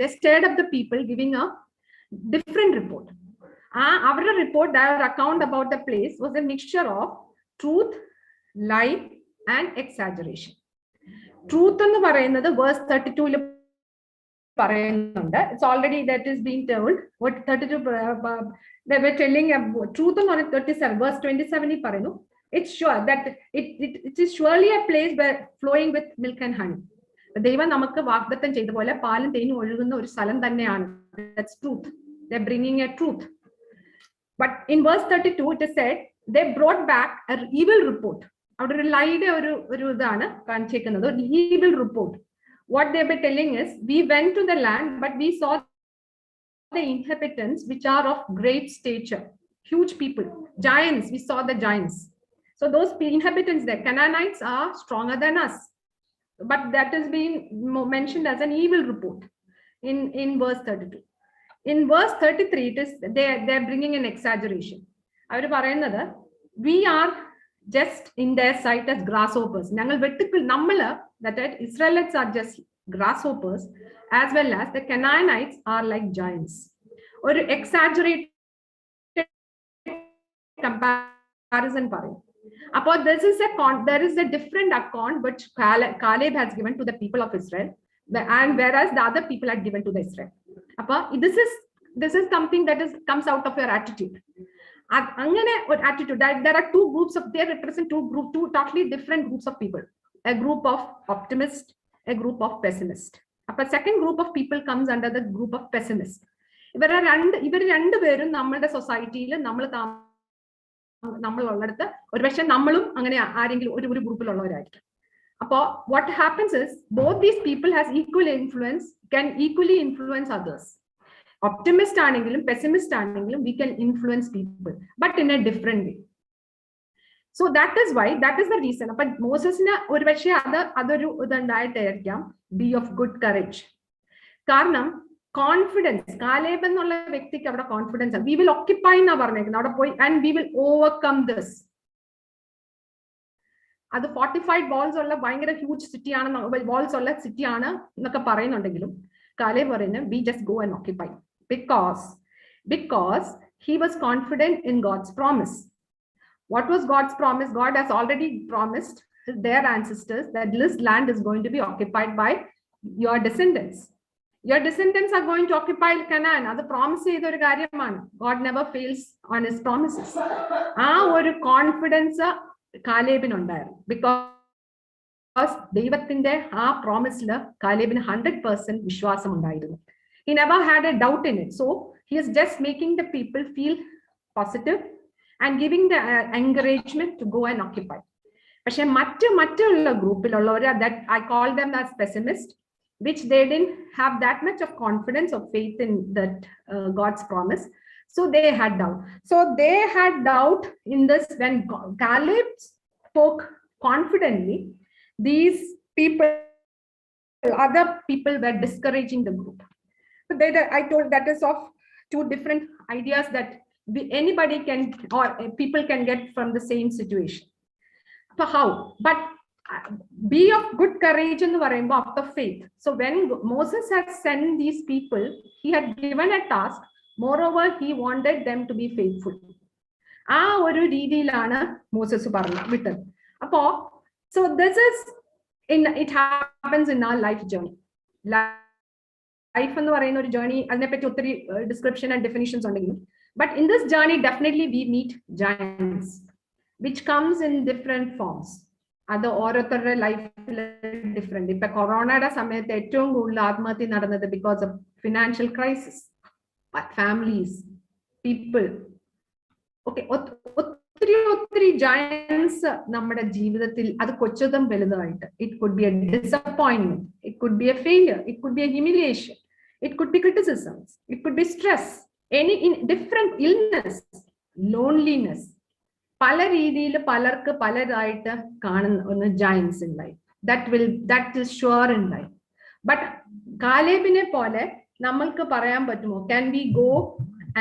stirred up the people, giving a different report. Our report, their account about the place was a mixture of truth, lie, and exaggeration. Truth എന്ന് പറയുന്നത് verse 32 പറയുന്നുണ്ട്. It's already that is being told. What 32 they were telling truth എന്ന് പറയുന്നത് 37 verse 27 പറയുന്നു. It's sure that it is surely a place where flowing with milk and honey. ദൈവം നമുക്ക് വാഗ്ദത്തം ചെയ്ത പോലെ പാലും തേനും ഒഴുകുന്ന ഒരു സ്ഥലം തന്നെയാണ്. That's truth. They're bringing a truth. But in verse 32 it is said they brought back an evil report. അവിടെ ഒരു ലൈയുടെ ഒരു ഇതാണ് കാണിച്ചേക്കുന്നത്, evil report. What they were telling is, we went to the land, but we saw the inhabitants which are of great stature, huge people, giants. We saw the giants. So those inhabitants there, Canaanites, are stronger than us. But that is being mentioned as an evil report in verse 32. In verse 33, it is they're bringing an exaggeration. അവർ പറയുന്നത്, we are just in their sight as grasshoppers. That Israelites are just grasshoppers, as well as the Canaanites are like giants. Or exaggerated comparison. There is a different account which Caleb has given to the people of Israel, and whereas the other people had given to the Israel. This is something that comes out of your attitude. Attitude. There are two groups they represent two totally different groups of people. A group of optimists, a group of pessimists. A second group of people comes under the group of pessimists. Ivar rendu perum nammude society il nammal ulladuthu oru പക്ഷേ നമ്മളും അങ്ങനെ ആരെങ്കിലും ഒരു ഗ്രൂപ്പിൽ ഉള്ളവരായിരിക്കും. അപ്പോൾ what happens is both these people has can equally influence others. Optimist ആണെങ്കിലും pessimist ആണെങ്കിലും we can influence people, but in a different way. So that is the reason. But Moses ഒരു പക്ഷേ അതൊരു ഇതുണ്ടായിട്ടായിരിക്കാം, be of good courage. കാരണം കോൺഫിഡൻസ്, കാലേബ് എന്നുള്ള വ്യക്തിക്ക് അവിടെ കോൺഫിഡൻസ്, we will occupy എന്നാ പറഞ്ഞേക്കുന്നത് അവിടെ പോയി, and we will overcome this. അത് ഫോർട്ടിഫൈഡ് വാൾസ് ഉള്ള ഭയങ്കര ഹ്യൂജ് സിറ്റി ആണ്, വാൾസ് ഉള്ള സിറ്റി ആണ് എന്നൊക്കെ പറയുന്നുണ്ടെങ്കിലും കാലേബ് പറയുന്നത് we just go and occupy, because he was confident in God's promise. What was God's promise? God has already promised their ancestors that this land is going to be occupied by your descendants. Your descendants are going to occupy Canaan. That's a promise. God never fails on his promises. Oru confidence Calebin undayiru, because ദൈവത്തിന്റെ ആ പ്രോമിസിൽ കാലേബിന് 100% വിശ്വാസം ഉണ്ടായിരുന്നു. He never had a doubt in it. So he is just making the people feel positive and giving the encouragement to go and occupy. പക്ഷെ മറ്റുള്ള ഗ്രൂപ്പിലുള്ളവർ, that I call them as pessimist, which they didn't have that much of confidence or faith in that God's promise. So they had doubt. In this, when Caleb spoke confidently, these people, other people were discouraging the group. So I told that is of two different ideas that anybody can, or people can get from the same situation. So how? But be of good courage in the varayumbo of the faith. So when Moses had sent these people, he had given a task. Moreover, he wanted them to be faithful. ഒരു രീതിയിലാണ് മോസസ് വിട്ടത്. അപ്പോ so this is it happens in our life journey. Life എന്ന് പറയുന്ന ഒരു ജേർണി, അതിനെപ്പറ്റി ഒത്തിരി ഡിസ്ക്രിപ്ഷൻ ആൻഡ് ഡെഫിനിഷൻസ് ഉണ്ടെങ്കിലും, but in this journey definitely we meet giants which comes in different forms. അത് ഓരോരുത്തരുടെ ലൈഫിൽ ഡിഫറെന്റ്. ഇപ്പൊ കൊറോണയുടെ സമയത്ത് ഏറ്റവും കൂടുതൽ ആത്മഹത്യ നടന്നത് because of financial crisis, families, people. Okay, ഒത്തിരി ജയൻസ് നമ്മുടെ ജീവിതത്തിൽ, അത് കൊച്ചതും വലുതായിട്ട്. It could be a disappointment, it could be a failure, it could be a humiliation, it could be criticisms, it could be stress, any in different illness, loneliness. പല രീതിയിൽ പലർക്ക് പലതായിട്ട് കാണുന്ന giants in life. That is sure in life. But കാലേബിനെ പോലെ നമ്മൾക്ക് പറയാൻ പറ്റുമോ, can we go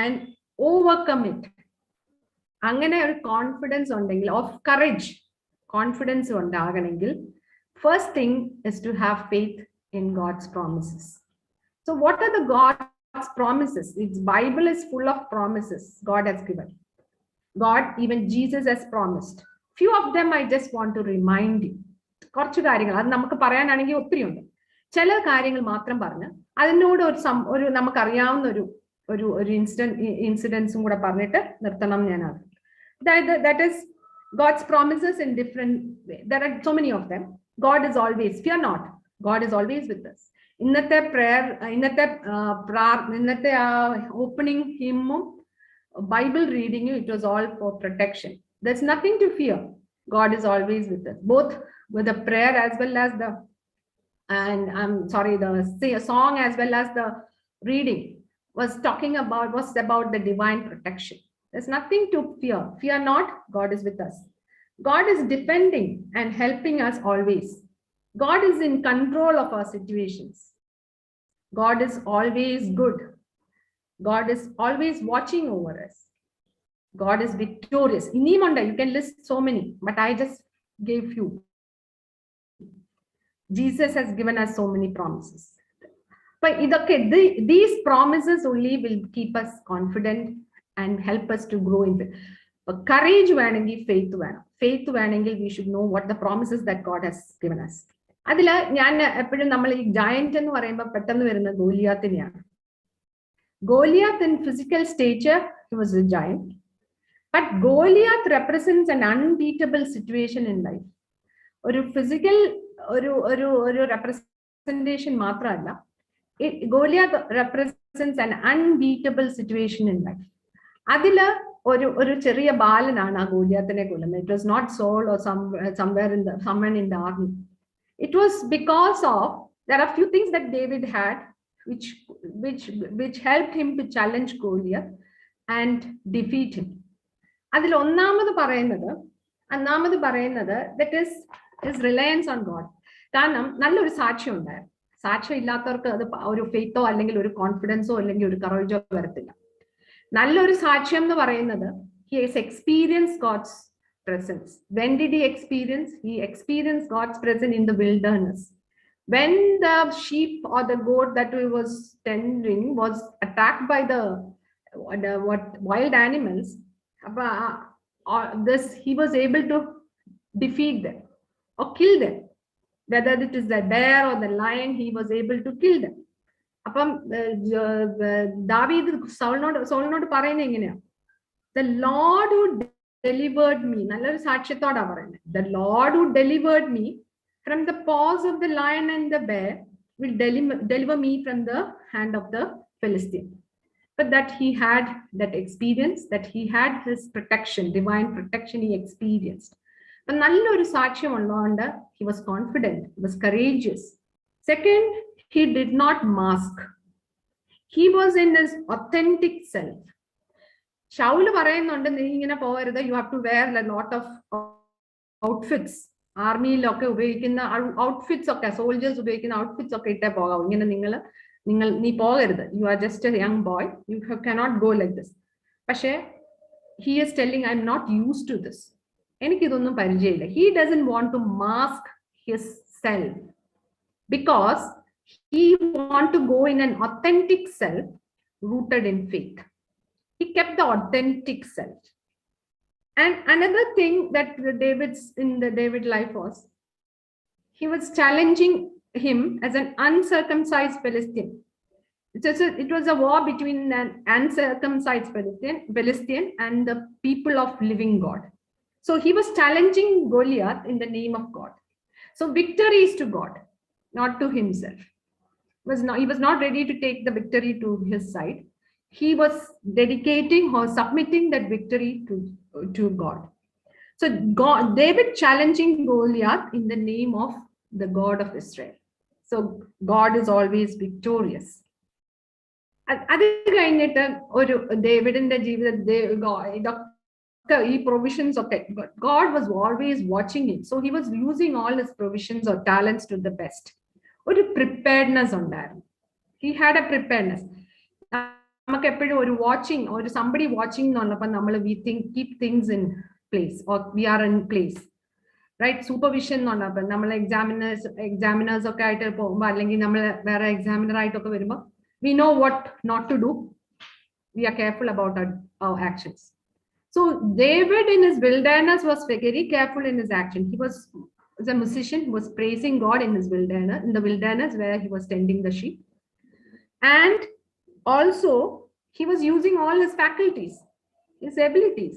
and overcome it? അങ്ങനെ ഒരു കോൺഫിഡൻസ് ഉണ്ടെങ്കിൽ, ഓഫ് കറേജ്, കോൺഫിഡൻസ് ഉണ്ടാകണമെങ്കിൽ, first thing is to have faith in God's promises. So what are the God's promises? Its Bible is full of promises God has given. God, even Jesus has promised. Few of them I just want to remind you. കുറച്ച് കാര്യങ്ങൾ അത് നമുക്ക് പറയാനാണെങ്കിൽ ഒത്തിരി ഉണ്ട്. ചില കാര്യങ്ങൾ മാത്രം പറഞ്ഞ് അതിനോട് ഒരു നമുക്കറിയാവുന്ന ഒരു ഇൻസിഡൻസും കൂടെ പറഞ്ഞിട്ട് നിർത്തണം ഞാൻ. That is God's promises in different ways. There are so many of them. God is always, fear not, God is always with us. ഇന്നത്തെ prayer, ഇന്നത്തെ opening hymn, Bible reading, it was all for protection. There's nothing to fear. God is always with us, both with the prayer as well as the song as well as the reading was about the divine protection. There's nothing to fear. Fear not, God is with us. God is defending and helping us always. God is in control of our situations. God is always good. God is always watching over us. God is victorious. You can list so many, but I just gave few. Jesus has given us so many promises. But these promises only will keep us confident and help us to grow in faith. But courage വേണമെങ്കിൽ faith വേണമെങ്കിൽ we should know what the promises that God has given us. അതില് ഞാൻ എപ്പോഴും നമ്മൾ ഈ giant എന്ന് പറയുമ്പോൾ പെട്ടെന്ന് വരുന്ന ഗോലിയാത്തിനെയാണ്. Goliath in physical stature, he was a giant. But Goliath represents an unbeatable situation in life. ഒരു physical ഒരു representation മാത്രമല്ല, Goliath represents an unbeatable situation in life. അതില് ഒരു ചെറിയ ബാലനാണ് ആ ഗോലിയാത്തിനെ കൊല്ലുന്നത്. It was not Saul or someone in the army. It was because of, there are few things that David had which helped him to challenge Goliath and defeat him. അതിൽ ഒന്നാമത് പറയുന്നത് that is his reliance on God. കാരണം നല്ലൊരു സാക്ഷ്യം ഉണ്ടായിരുന്നു. സാക്ഷ്യം ഇല്ലാത്തവർക്ക് അത് ഒരു ഫെയ്ത്തോ അല്ലെങ്കിൽ ഒരു കോൺഫിഡൻസോ അല്ലെങ്കിൽ ഒരു കറേജോ വരത്തില്ല. നല്ലൊരു സാക്ഷ്യം എന്ന് പറയുന്നത് he has experienced God's presence. When did he experience? He experienced God's presence in the wilderness. When the sheep or the goat that he was tending was attacked by the wild animals, he was able to defeat them or kill them. Whether it is the bear or the lion, he was able to kill them. അപ്പം ദാവീദ് സൗളിനോട് പറയുന്നത് എങ്ങനെയാ? The Lord who delivered me, നല്ലൊരു സാക്ഷ്യത്തോടാ പറയുന്നത്. The Lord who delivered me from the paws of the lion and the bear will deliver me from the hand of the Philistine. But that he had that experience, that he had his protection, divine protection he experienced. But നല്ലൊരു സാക്ഷ്യം ഉള്ളതുകൊണ്ട് he was confident, he was courageous. Second, he did not mask. He was in his authentic self. Shaul പറയുന്നുണ്ട്, നീ ഇങ്ങനെ പോകരുത്, you have to wear a lot of outfits. ആർമിയിലൊക്കെ ഉപയോഗിക്കുന്ന ഔട്ട്ഫിറ്റ്സ് ഒക്കെ, സോൾജേഴ്സ് ഉപയോഗിക്കുന്ന ഔട്ട്ഫിറ്റ്സ് ഒക്കെ ഇട്ടേ പോകാം. ഇങ്ങനെ നീ പോകരുത്. You are just a young boy. You cannot go like this. പക്ഷേ he is telling, I'm not used to this. എനിക്കിതൊന്നും പരിചയമില്ല. He doesn't want to mask his self because he want to go in an authentic self rooted in faith. He kept the authentic self. And another thing that David life was, he was challenging him as an uncircumcised Philistine. It was a war between an uncircumcised Philistine and the people of living God. So he was challenging Goliath in the name of God. So victory is to God, not to himself. He was not ready to take the victory to his side. He was dedicating or submitting that victory to God. So David challenging Goliath in the name of the God of Israel. So God is always victorious. അത് കഴിഞ്ഞിട്ട് ഒരു ഡേവിഡിന്റെ ജീവിതത്തിൽ ഈ provisions ഒക്കെ, God was always watching him. So he was using all his provisions or talents to the best. ഒരു preparedness ഉണ്ടായിരുന്നു. He had a preparedness. നമുക്ക് എപ്പോഴും ഒരു വാച്ചിങ്, ഒരു സംബഡി വാച്ചിങ് എന്നുള്ളപ്പോൾ നമ്മൾ we think keep things in place or we are in place, right? Supervision എന്ന് പറഞ്ഞപ്പോൾ നമ്മൾ എക്സാമിനേഴ്സ് ഒക്കെ ആയിട്ട് പോകുമ്പോൾ, അല്ലെങ്കിൽ നമ്മൾ വേറെ എക്സാമിനർ ആയിട്ടൊക്കെ വരുമ്പോൾ we know what not to do. We are careful about our actions. So David in his wilderness was very careful in his action. He was a musician who was praising God in his wilderness, in the wilderness where he was tending the sheep. And also he was using all his faculties, his abilities.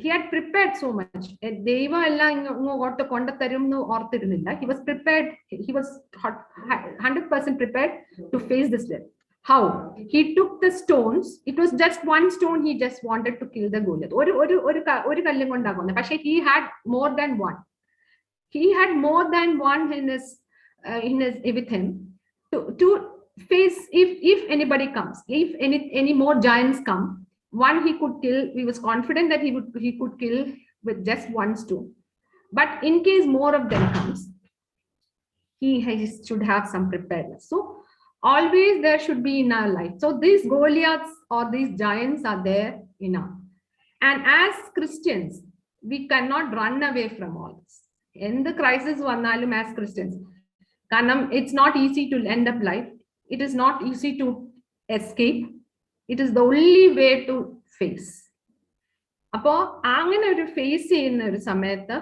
He had prepared so much. Deva ella ingottu kondatharum nu orthirunilla. He was prepared. He was 100% prepared to face this death. How? He took the stones. It was just one stone. He just wanted to kill the Goliath. Oru kallum kondagonda. But he had more than one. He had more than one in his with him to face if anybody comes. If any more giants come, one he could kill. He was confident that he could kill with just one stone. But in case more of them comes, he should have some preparedness. So always there should be in our life. So these Goliaths or these giants are there in our. And as Christians, we cannot run away from all this. In the crisis vannalum as Christians, it's not easy to end up life. It is not easy to escape. It is the only way to face. Appo angane oru face cheyyunna oru samayathu,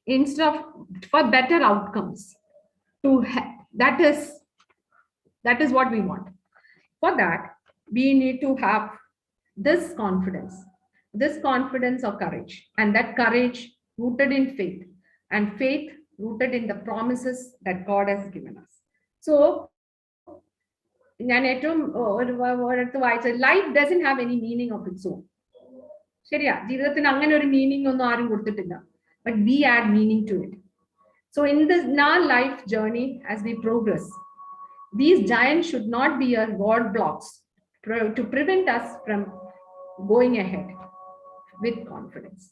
instead of for better outcomes, that is what we want. For that, we need to have this confidence of courage, and that courage rooted in faith, and faith rooted in the promises that God has given us. So life doesn't have any meaning of its own. ശരിയാ, ജീവിതത്തിന് അങ്ങനെ ഒരു മീനിങ് ഒന്നും ആരും കൊടുത്തിട്ടില്ല. But we add meaning to it. So in our life journey, as we progress, these giants should not be our roadblocks to prevent us from going ahead with confidence.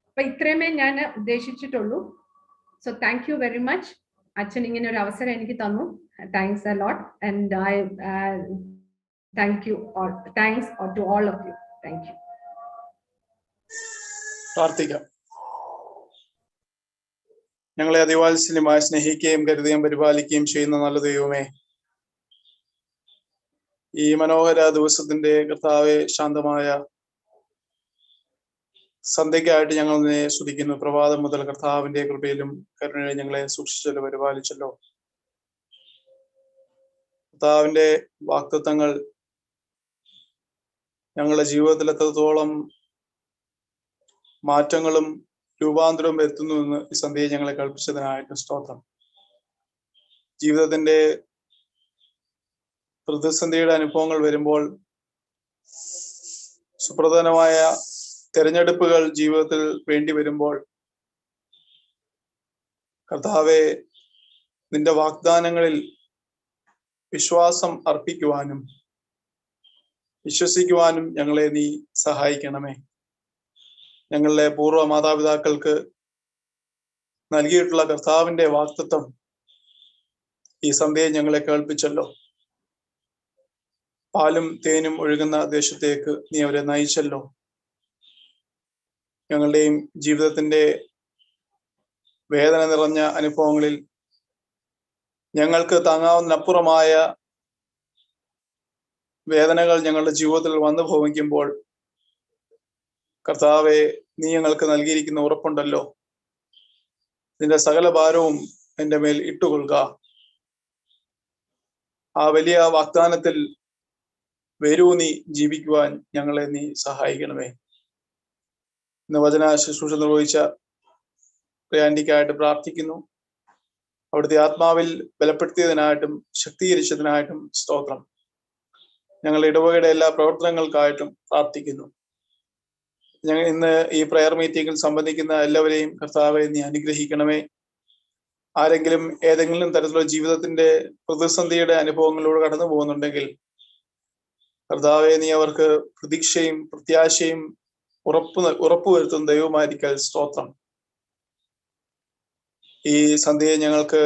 അപ്പൊ ഇത്രയുമേ ഞാൻ ഉദ്ദേശിച്ചിട്ടുള്ളൂ. So thank you very much. അച്ഛൻ ഇങ്ങനെ ഒരു അവസരം എനിക്ക് തന്നു. Thanks a lot, and I thank you all. Thanks to all of you. Thank you. പ്രാർത്ഥിക്കാം. ഞങ്ങളെ അതിവാത്സല്യമായി സ്നേഹിക്കുകയും കരുതുകയും പരിപാലിക്കുകയും ചെയ്യുന്ന നല്ല ദൈവമേ, ഈ മനോഹര ദിവസത്തിന്റെ കർത്താവെ, ശാന്തമായ സന്ധ്യയ്ക്കായിട്ട് ഞങ്ങൾ നിന്നെ സ്തുതിക്കുന്നു. പ്രഭാതം മുതൽ കർത്താവിന്റെ കൃപയിലും കരുണയിലും ഞങ്ങളെ സൂക്ഷിച്ചല്ലോ, പരിപാലിച്ചല്ലോ. കർത്താവിന്റെ വാഗ്ദത്തങ്ങൾ ഞങ്ങളുടെ ജീവിതത്തിൽ എത്രത്തോളം മാറ്റങ്ങളും രൂപാന്തരവും വരുത്തുന്നുവെന്ന് ഈ സന്ധ്യയെ ഞങ്ങളെ കൽപ്പിച്ചതിനായിട്ട് സ്തോത്രം. ജീവിതത്തിന്റെ പ്രതിസന്ധിയുടെ അനുഭവങ്ങൾ വരുമ്പോൾ, സുപ്രധാനമായ തെരഞ്ഞെടുപ്പുകൾ ജീവിതത്തിൽ വേണ്ടി വരുമ്പോൾ, കർത്താവെ, നിന്റെ വാഗ്ദാനങ്ങളിൽ വിശ്വാസം അർപ്പിക്കുവാനും വിശ്വസിക്കുവാനും ഞങ്ങളെ നീ സഹായിക്കണമേ. ഞങ്ങളുടെ പൂർവ്വ മാതാപിതാക്കൾക്ക് നൽകിയിട്ടുള്ള കർത്താവിന്റെ വാഗ്ദത്തം ഈ സന്ധ്യയെ ഞങ്ങളെ കേൾപ്പിച്ചല്ലോ. പാലും തേനും ഒഴുകുന്ന ദേശത്തേക്ക് നീ അവരെ നയിച്ചല്ലോ. ഞങ്ങളുടെയും ജീവിതത്തിന്റെ വേദന നിറഞ്ഞ അനുഭവങ്ങളിൽ ഞങ്ങൾക്ക് താങ്ങാവുന്നതിനപ്പുറമായ വേദനകൾ ഞങ്ങളുടെ ജീവിതത്തിൽ വന്നു ഭവിക്കുമ്പോൾ, കർത്താവെ, നീ ഞങ്ങൾക്ക് നൽകിയിരിക്കുന്ന ഉറപ്പുണ്ടല്ലോ, നിന്റെ സകല ഭാരവും എൻ്റെ മേൽ ഇട്ടുകൊള്ളുക. ആ വലിയ വാഗ്ദാനത്തിൽ വേരൂന്നി ജീവിക്കുവാൻ ഞങ്ങളെ നീ സഹായിക്കണമേ. ഇന്ന് വചന ശുശ്രൂഷ നിർവഹിച്ച ആന്റിക്കായിട്ട് പ്രാർത്ഥിക്കുന്നു. അവിടുത്തെ ആത്മാവിൽ ബലപ്പെടുത്തിയതിനായിട്ടും ശക്തീകരിച്ചതിനായിട്ടും സ്തോത്രം. ഞങ്ങളുടെ ഇടവകയുടെ എല്ലാ പ്രവർത്തനങ്ങൾക്കായിട്ടും പ്രാർത്ഥിക്കുന്നു. ഞങ്ങൾ ഇന്ന് ഈ പ്രയർ മീറ്റിംഗിൽ സംബന്ധിക്കുന്ന എല്ലാവരെയും കർത്താവെ നീ അനുഗ്രഹിക്കണമേ. ആരെങ്കിലും ഏതെങ്കിലും തരത്തിലുള്ള ജീവിതത്തിന്റെ പ്രതിസന്ധിയുടെ അനുഭവങ്ങളിലൂടെ കടന്നു പോകുന്നുണ്ടെങ്കിൽ, കർത്താവെ, നീ അവർക്ക് പ്രതീക്ഷയും പ്രത്യാശയും ഉറപ്പുവരുത്തുന്ന ദൈവമായിരിക്കൽ സ്തോത്രം. ഈ സന്ധ്യയെ ഞങ്ങൾക്ക്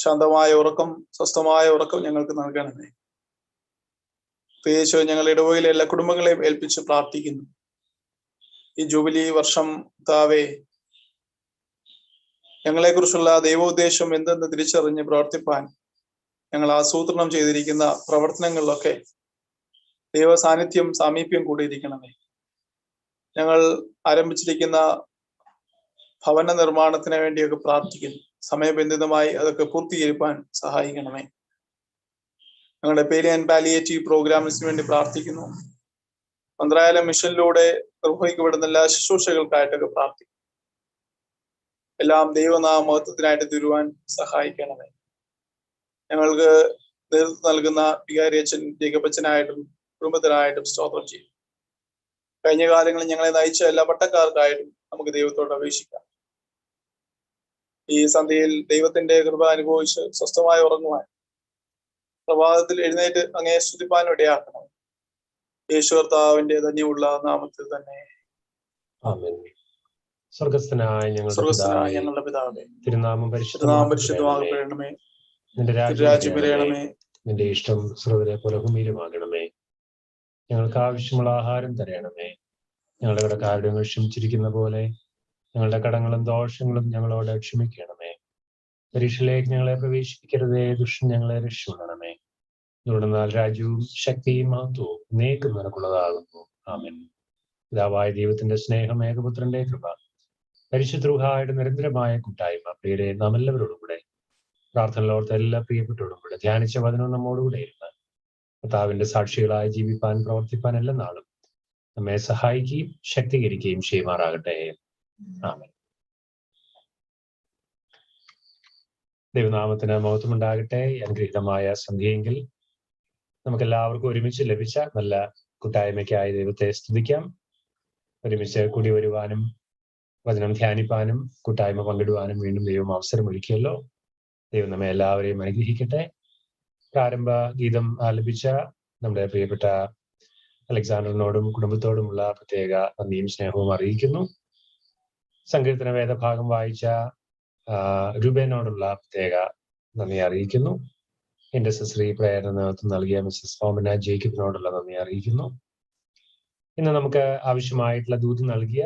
ശാന്തമായ ഉറക്കം, സ്വസ്ഥമായ ഉറക്കം ഞങ്ങൾക്ക് നൽകണമേ. യേശു, ഞങ്ങളുടെ ഇടവകയിലെ എല്ലാ കുടുംബങ്ങളെയും ഏൽപ്പിച്ച് പ്രാർത്ഥിക്കുന്നു. ഈ ജൂബിലി വർഷം താവേ ഞങ്ങളെക്കുറിച്ചുള്ള ദൈവോദ്ദേശം എന്തെന്ന് തിരിച്ചറിഞ്ഞ് പ്രവർത്തിപ്പാൻ ഞങ്ങൾ ആസൂത്രണം ചെയ്തിരിക്കുന്ന പ്രവർത്തനങ്ങളിലൊക്കെ ദൈവ സാന്നിധ്യം, സാമീപ്യം കൂടിയിരിക്കണമേ. ഞങ്ങൾ ആരംഭിച്ചിരിക്കുന്ന ഭവന നിർമ്മാണത്തിന് വേണ്ടിയൊക്കെ പ്രാർത്ഥിക്കുന്നു. സമയബന്ധിതമായി അതൊക്കെ പൂർത്തീകരിക്കാൻ സഹായിക്കണമേ. ഞങ്ങളുടെ പേരിയൻ പാലിയേറ്റീവ് പ്രോഗ്രാംസിന് വേണ്ടി പ്രാർത്ഥിക്കുന്നു. മന്ത്രാലയ മിഷനിലൂടെ നിർവഹിക്കപ്പെടുന്ന എല്ലാ ശുശ്രൂഷകൾക്കായിട്ടൊക്കെ പ്രാർത്ഥിക്കുന്നു. എല്ലാം ദൈവനാമത്വത്തിനായിട്ട് തീരുവാൻ സഹായിക്കണമേ. ഞങ്ങൾക്ക് നേതൃത്വം നൽകുന്ന വികാരി അച്ഛൻ ജേക്കബച്ചനായിട്ടും കുടുംബത്തിനായിട്ടും സ്തോത്രം ചെയ്യും. കഴിഞ്ഞ കാലങ്ങളിൽ ഞങ്ങളെ നയിച്ച എല്ലാ പട്ടക്കാർക്കായിട്ടും നമുക്ക് ദൈവത്തോട് അപേക്ഷിക്കാം. ഈ സന്ധ്യയിൽ ദൈവത്തിന്റെ കൃപ അനുഭവിച്ച് സ്വസ്ഥമായി ഉറങ്ങുവാൻ, പ്രഭാതത്തിൽ എഴുന്നേറ്റ് അങ്ങേ സ്തുതിപ്പാൻ ഇടയാക്കണം. യേശു കർത്താവിന്റെ ധന്യമുള്ള നാമത്തിൽ തന്നെ. സ്വർഗസ്ഥനായ ഞങ്ങളുടെ പിതാവേ, തിരുനാമം പരിശുദ്ധമാകപ്പെടണമേ. നിന്റെ രാജ്യം വരയണമേ. നിന്റെ ഇഷ്ടം സ്വർഗ്ഗത്തിലെ പോലെ ഭൂമിയിലുമാകണമേ. ഞങ്ങൾക്ക് ആവശ്യമുള്ള ആഹാരം തരണമേ. ഞങ്ങളുടെ കടക്കാരുടെ ക്ഷമിച്ചിരിക്കുന്ന പോലെ ഞങ്ങളുടെ കടങ്ങളും ദോഷങ്ങളും ഞങ്ങളോട് ക്ഷമിക്കണമേ. പരീക്ഷയിലേക്ക് ഞങ്ങളെ പ്രവേശിപ്പിക്കരുതേ, ദുഷ്ടൻ ഞങ്ങളെ രക്ഷിക്കണമേ. തുടർന്നാൽ രാജ്യവും ശക്തിയും മഹത്വവും എന്നേക്കും നിനക്കുള്ളതാകുന്നു. ആമേൻ. പിതാവായ ദൈവത്തിന്റെ സ്നേഹം, ഏകപുത്രന്റെ കൃപ, പരിശുദ്ധ റൂഹായുടെ നിരന്തരമായ കൂട്ടായ്മ പ്രിയരെ നാം എല്ലാവരോടും കൂടെ, പ്രാർത്ഥനയിലോർത്ത എല്ലാ പ്രിയപ്പെട്ടവരോടും കൂടെ ധ്യാനിച്ച വചനവും നമ്മോടുകൂടെ ഇരുന്ന് കർത്താവിന്റെ സാക്ഷികളായി ജീവിപ്പാൻ, പ്രവർത്തിപ്പാൻ എല്ലാ നാളും നമ്മെ സഹായിക്കുകയും ശക്തീകരിക്കുകയും ചെയ്യുമാറാകട്ടെ. ആമേൻ. ദൈവനാമത്തിന് മഹത്വമുണ്ടാകട്ടെ. അനുഗ്രഹീതമായ സന്ധ്യയെങ്കിൽ നമുക്കെല്ലാവർക്കും ഒരുമിച്ച് ലഭിച്ച നല്ല കൂട്ടായ്മയ്ക്കായി ദൈവത്തെ സ്തുതിക്കാം. ഒരുമിച്ച് കൂടി വരുവാനും വചനം ധ്യാനിപ്പാനും കൂട്ടായ്മ പങ്കിടുവാനും വീണ്ടും ദൈവം അവസരം ഒരുക്കിയല്ലോ. ദൈവം നമ്മെ എല്ലാവരെയും അനുഗ്രഹിക്കട്ടെ. പ്രാരംഭ ഗീതം ആലപിച്ച നമ്മുടെ പ്രിയപ്പെട്ട അലക്സാണ്ടറിനോടും കുടുംബത്തോടുമുള്ള പ്രത്യേക നന്ദിയും സ്നേഹവും അറിയിക്കുന്നു. സങ്കീർത്തന വേദഭാഗം വായിച്ച രൂപേനോടുള്ള പ്രത്യേക നന്ദി അറിയിക്കുന്നു. ഇന്റർസെസറി പ്രയറിന് നേതൃത്വം നൽകിയ മിസ്സസ് ഫോമിന ജേക്കബിനോടുള്ള നന്ദി അറിയിക്കുന്നു. ഇന്ന് നമുക്ക് ആവശ്യമായിട്ടുള്ള ദൂത് നൽകിയ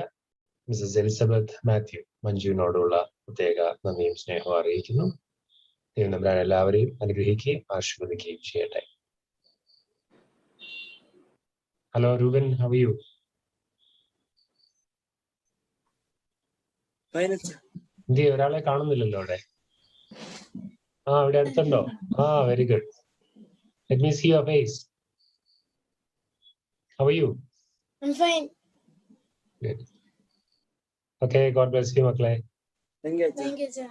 മിസ്സസ് എലിസബത്ത് മാത്യു മഞ്ജുവിനോടുള്ള പ്രത്യേക നന്ദിയും സ്നേഹവും അറിയിക്കുന്നു. ദൈവം നമ്മുടെ എല്ലാവരെയും അനുഗ്രഹിക്കുകയും ആശീർവദിക്കുകയും ചെയ്യട്ടെ. Hello Rupan, how are you? India ഒരാളെ കാണുന്നില്ലല്ലോ അവിടെ. ഇവിടെ അടുത്തുണ്ടോ? Very good. Let me see your face. How are you? I'm fine. Good. Okay, God bless you, മക്കളെ. Thank you, sir.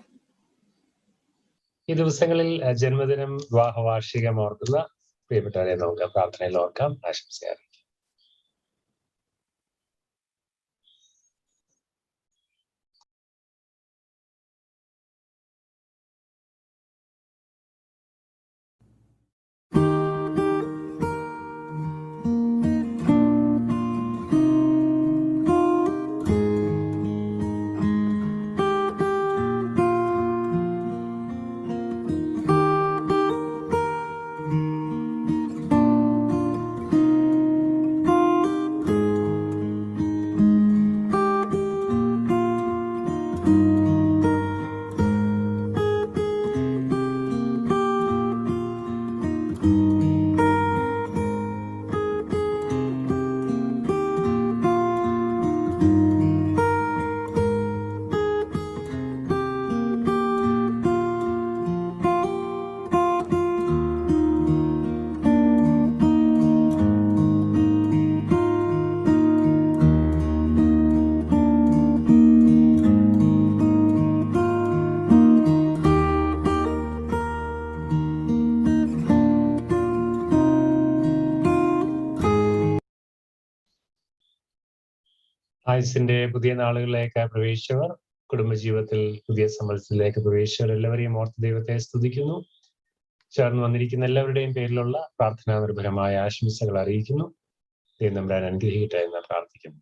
ഈ ദിവസങ്ങളിൽ ജന്മദിനം, വിവാഹ വാർഷികം ഓർക്കുന്ന പ്രിയപ്പെട്ടവരെ നമുക്ക് പ്രാർത്ഥനയിൽ ഓർക്കാം, ആശംസ. ആയുസിന്റെ പുതിയ നാളുകളിലേക്ക് പ്രവേശിച്ചവർ, കുടുംബജീവിതത്തിൽ പുതിയ സംവത്സരത്തിലേക്ക് പ്രവേശിച്ചവർ എല്ലാവരെയും ഓർത്ത് ദൈവത്തെ സ്തുതിക്കുന്നു. ചേർന്ന് വന്നിരിക്കുന്ന എല്ലാവരുടെയും പേരിലുള്ള പ്രാർത്ഥനാ നിർഭരമായ ആശംസകൾ അറിയിക്കുന്നു. ദൈവം തമ്പുരാൻ അനുഗ്രഹിക്കട്ടെ എന്ന് പ്രാർത്ഥിക്കുന്നു.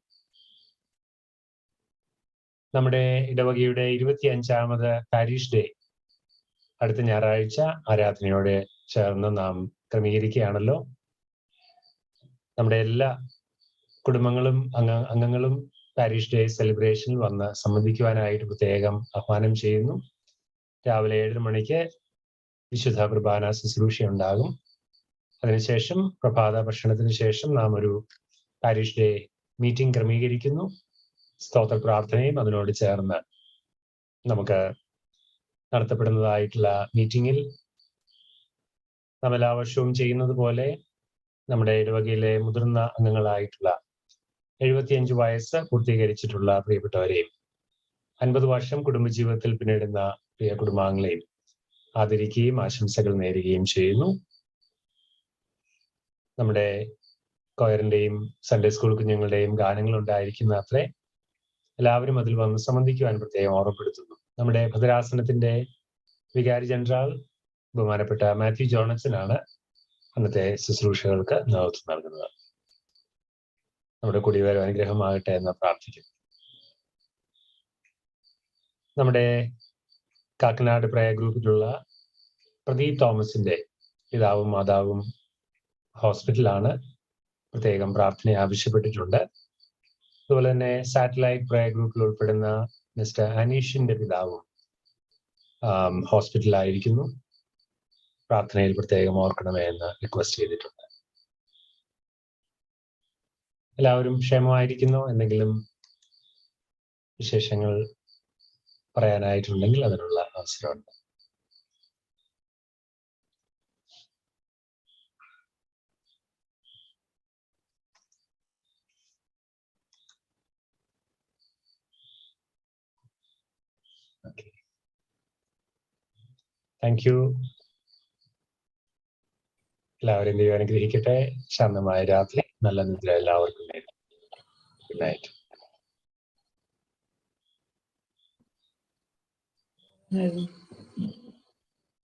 നമ്മുടെ ഇടവകയുടെ 25ാമത് പാരീഷ് ഡേ അടുത്ത ഞായറാഴ്ച ആരാധനയോടെ ചേർന്ന് നാം ക്രമീകരിക്കുകയാണല്ലോ. നമ്മുടെ എല്ലാ കുടുംബങ്ങളും അംഗങ്ങളും പാരിഷ് ഡേ സെലിബ്രേഷനിൽ വന്ന് സംബന്ധിക്കുവാനായിട്ട് പ്രത്യേകം ആഹ്വാനം ചെയ്യുന്നു. രാവിലെ 7 മണിക്ക് വിശുദ്ധ കുർബാന ശുശ്രൂഷ ഉണ്ടാകും. അതിനുശേഷം പ്രഭാത ഭക്ഷണത്തിന് ശേഷം നാം ഒരു പാരിഷ് ഡേ മീറ്റിംഗ് ക്രമീകരിക്കുന്നു. സ്തോത്ര പ്രാർത്ഥനയും അതിനോട് ചേർന്ന് നമുക്ക് നടത്തപ്പെടുന്നതായിട്ടുള്ള മീറ്റിംഗിൽ നാം എല്ലാ വർഷവും ചെയ്യുന്നത് പോലെ നമ്മുടെ ഇടവകയിലെ മുതിർന്ന അംഗങ്ങളായിട്ടുള്ള 75 വയസ്സ് പൂർത്തീകരിച്ചിട്ടുള്ള പ്രിയപ്പെട്ടവരെയും 50 വർഷം കുടുംബജീവിതത്തിൽ പിന്നിടുന്ന പ്രിയ കുടുംബാംഗങ്ങളെയും ആദരിക്കുകയും ആശംസകൾ നേരുകയും ചെയ്യുന്നു. നമ്മുടെ കൊയറിന്റെയും സൺഡേ സ്കൂൾ കുഞ്ഞുങ്ങളുടെയും ഗാനങ്ങൾ ഉണ്ടായിരിക്കുന്ന അത്രേ എല്ലാവരും അതിൽ വന്ന് സംബന്ധിക്കുവാൻ പ്രത്യേകം ഓർമ്മപ്പെടുത്തുന്നു. നമ്മുടെ ഭദ്രാസനത്തിന്റെ വികാരി ജനറൽ ബഹുമാനപ്പെട്ട മാത്യു ജോണസനാണ് അന്നത്തെ ശുശ്രൂഷകൾക്ക് നേതൃത്വം നൽകുന്നത്. നമ്മുടെ കുടിവരവ് അനുഗ്രഹമാകട്ടെ എന്ന് പ്രാർത്ഥിക്കുന്നു. നമ്മുടെ കാക്കനാട് പ്രയർ ഗ്രൂപ്പിലുള്ള പ്രദീപ് തോമസിന്റെ പിതാവും മാതാവും ഹോസ്പിറ്റലാണ്, പ്രത്യേകം പ്രാർത്ഥന ആവശ്യപ്പെട്ടിട്ടുണ്ട്. അതുപോലെ തന്നെ സാറ്റലൈറ്റ് പ്രയർ ഗ്രൂപ്പിൽ ഉൾപ്പെടുന്ന മിസ്റ്റർ അനീഷിന്റെ പിതാവും ഹോസ്പിറ്റലായിരിക്കുന്നു. പ്രാർത്ഥനയിൽ പ്രത്യേകം ഓർക്കണമേ എന്ന് റിക്വസ്റ്റ് ചെയ്തിട്ടുണ്ട്. എല്ലാവരും ക്ഷേമമായിരിക്കുന്നു. എന്തെങ്കിലും വിശേഷങ്ങൾ പറയാനായിട്ടുണ്ടെങ്കിൽ അതിനുള്ള അവസരമുണ്ട്. Thank you. എല്ലാവരും ദൈവം അനുഗ്രഹിക്കട്ടെ. ശാന്തമായ രാത്രി, നല്ല നിദ്ര എല്ലാവർക്കും നേരുന്നു. Good night.